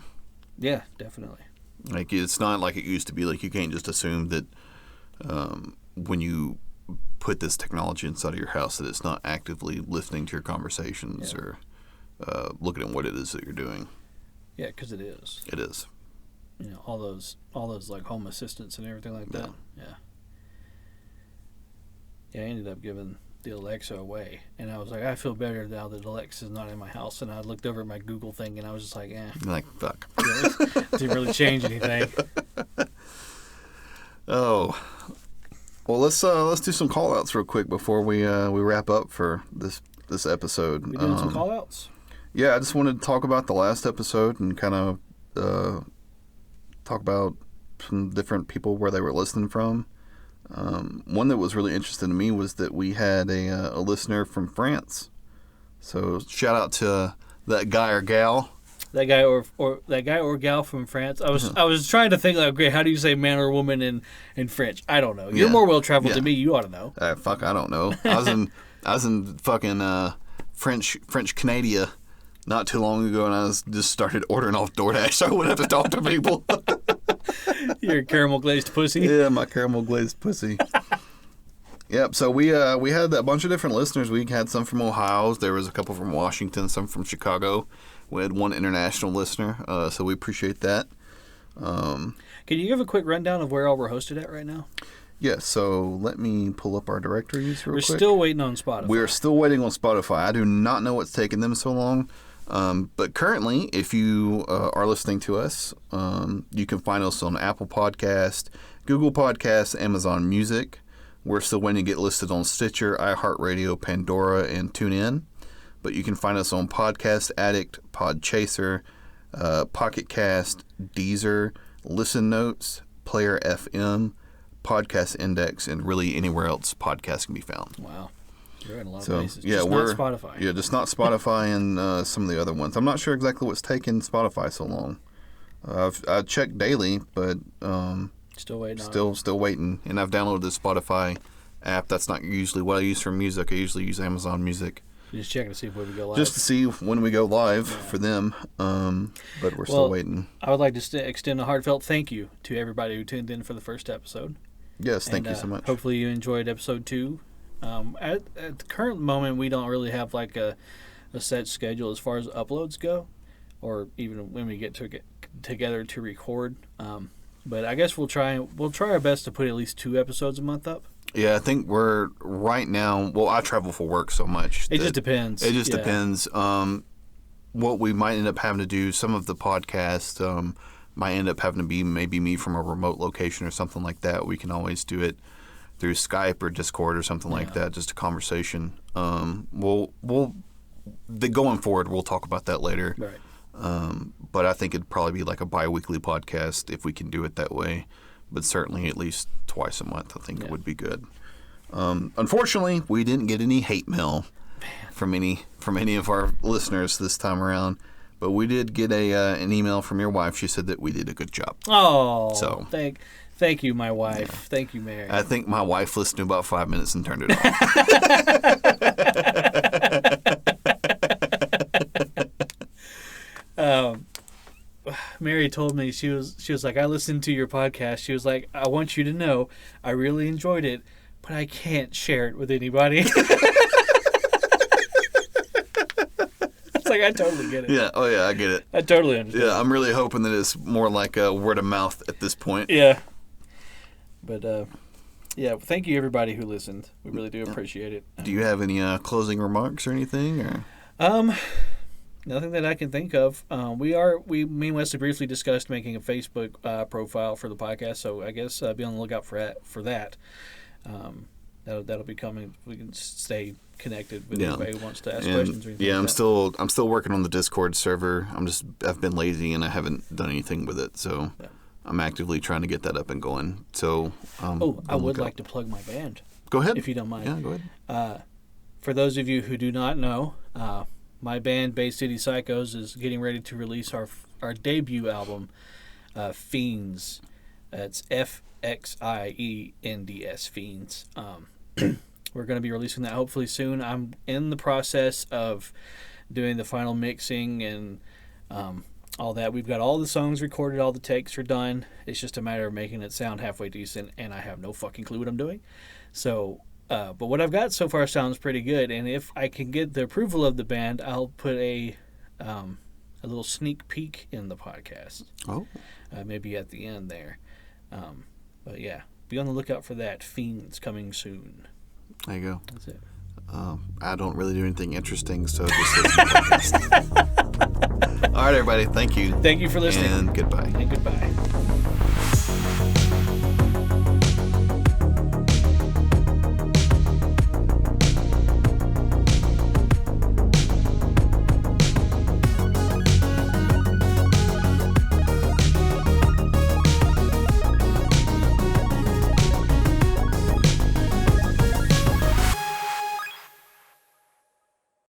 Yeah, definitely. Like, it's not like it used to be. Like, you can't just assume that when you put this technology inside of your house that it's not actively listening to your conversations or looking at what it is that you're doing. Yeah, because it is. It is. All those like home assistants and everything like that. Yeah. Yeah, I ended up giving the Alexa away, and I was like, I feel better now that Alexa's not in my house. And I looked over at my Google thing, and I was just like, like, fuck. Didn't really change anything. Oh, well, let's do some call outs real quick before we wrap up for this episode. We doing some call outs? Yeah, I just wanted to talk about the last episode and kind of talk about some different people where they were listening from. One that was really interesting to me was that we had a listener from France. So shout out to that guy or gal. That guy or gal from France. I was trying to think like, okay, how do you say man or woman in French? I don't know. You're more well traveled than me. You ought to know. Fuck, I don't know. I was in fucking French Canada not too long ago, and I just started ordering off DoorDash so I wouldn't have to talk to people. Your caramel glazed pussy. Yeah, my caramel glazed pussy. Yep. So we had a bunch of different listeners. We had some from Ohio. There was a couple from Washington. Some from Chicago. We had one international listener. So we appreciate that. Can you give a quick rundown of where all we're hosted at right now? Yeah. So let me pull up our directories real quick. We're still waiting on Spotify. We're still waiting on Spotify. I do not know what's taking them so long. But currently, if you are listening to us, you can find us on Apple Podcast, Google Podcasts, Amazon Music. We're still waiting to get listed on Stitcher, iHeartRadio, Pandora, and TuneIn. But you can find us on Podcast Addict, Podchaser, Pocket Cast, Deezer, Listen Notes, Player FM, Podcast Index, and really anywhere else podcasts can be found. Wow. You're in a lot of So, places. yeah, Just we're not Spotify. Yeah, just not Spotify and some of the other ones. I'm not sure exactly what's taking Spotify so long. I check daily, but Still waiting on it. still waiting. And I've downloaded the Spotify app. That's not usually what I use for music. I usually use Amazon Music. You're just checking to see when we go live. Just to see when we go live for them. But we're still waiting. I would like to extend a heartfelt thank you to everybody who tuned in for the first episode. Yes, thank you so much. Hopefully you enjoyed episode 2. At the current moment, we don't really have like a set schedule as far as uploads go, or even when we get together to record. But I guess we'll try our best to put at least 2 episodes a month up. Yeah, I think we're right now. Well, I travel for work so much. It just depends. It just depends. What we might end up having to do, some of the podcasts might end up having to be maybe me from a remote location or something like that. We can always do it through Skype or Discord or something like that, just a conversation. Going forward, we'll talk about that later. Right. But I think it'd probably be like a bi-weekly podcast if we can do it that way. But certainly at least twice a month, I think it would be good. Unfortunately, we didn't get any hate mail from any of our listeners this time around. But we did get an email from your wife. She said that we did a good job. Oh, so thank you, my wife. Yeah. Thank you, Mary. I think my wife listened to about 5 minutes and turned it off. Mary told me she was like, I listened to your podcast. She was like, I want you to know I really enjoyed it, but I can't share it with anybody. It's like, I totally get it. Yeah. Oh yeah, I get it. I totally understand. Yeah, I'm really hoping that it's more like a word of mouth at this point. Yeah. But yeah, thank you everybody who listened. We really do appreciate it. Do you have any closing remarks or anything? Or nothing that I can think of. Me and Wesley briefly discussed making a Facebook profile for the podcast, so I guess be on the lookout for that. That'll be coming. We can stay connected with anybody who wants to ask questions or anything. Yeah, like I'm still working on the Discord server. I've been lazy and I haven't done anything with it, so I'm actively trying to get that up and going. So I would like to plug my band. Go ahead, if you don't mind. Yeah, go ahead. For those of you who do not know, my band, Bay City Psychos, is getting ready to release our debut album, Fiends. It's FXIENDS, Fiends. We're going to be releasing that hopefully soon. I'm in the process of doing the final mixing and all that. We've got all the songs recorded, all the takes are done. It's just a matter of making it sound halfway decent, and I have no fucking clue what I'm doing. So... but what I've got so far sounds pretty good, and if I can get the approval of the band, I'll put a little sneak peek in the podcast. Oh. Maybe at the end there. But yeah, be on the lookout for that. Fiends coming soon. There you go. That's it. I don't really do anything interesting, so just listen to the podcast. All right, everybody. Thank you. Thank you for listening. And goodbye. And goodbye.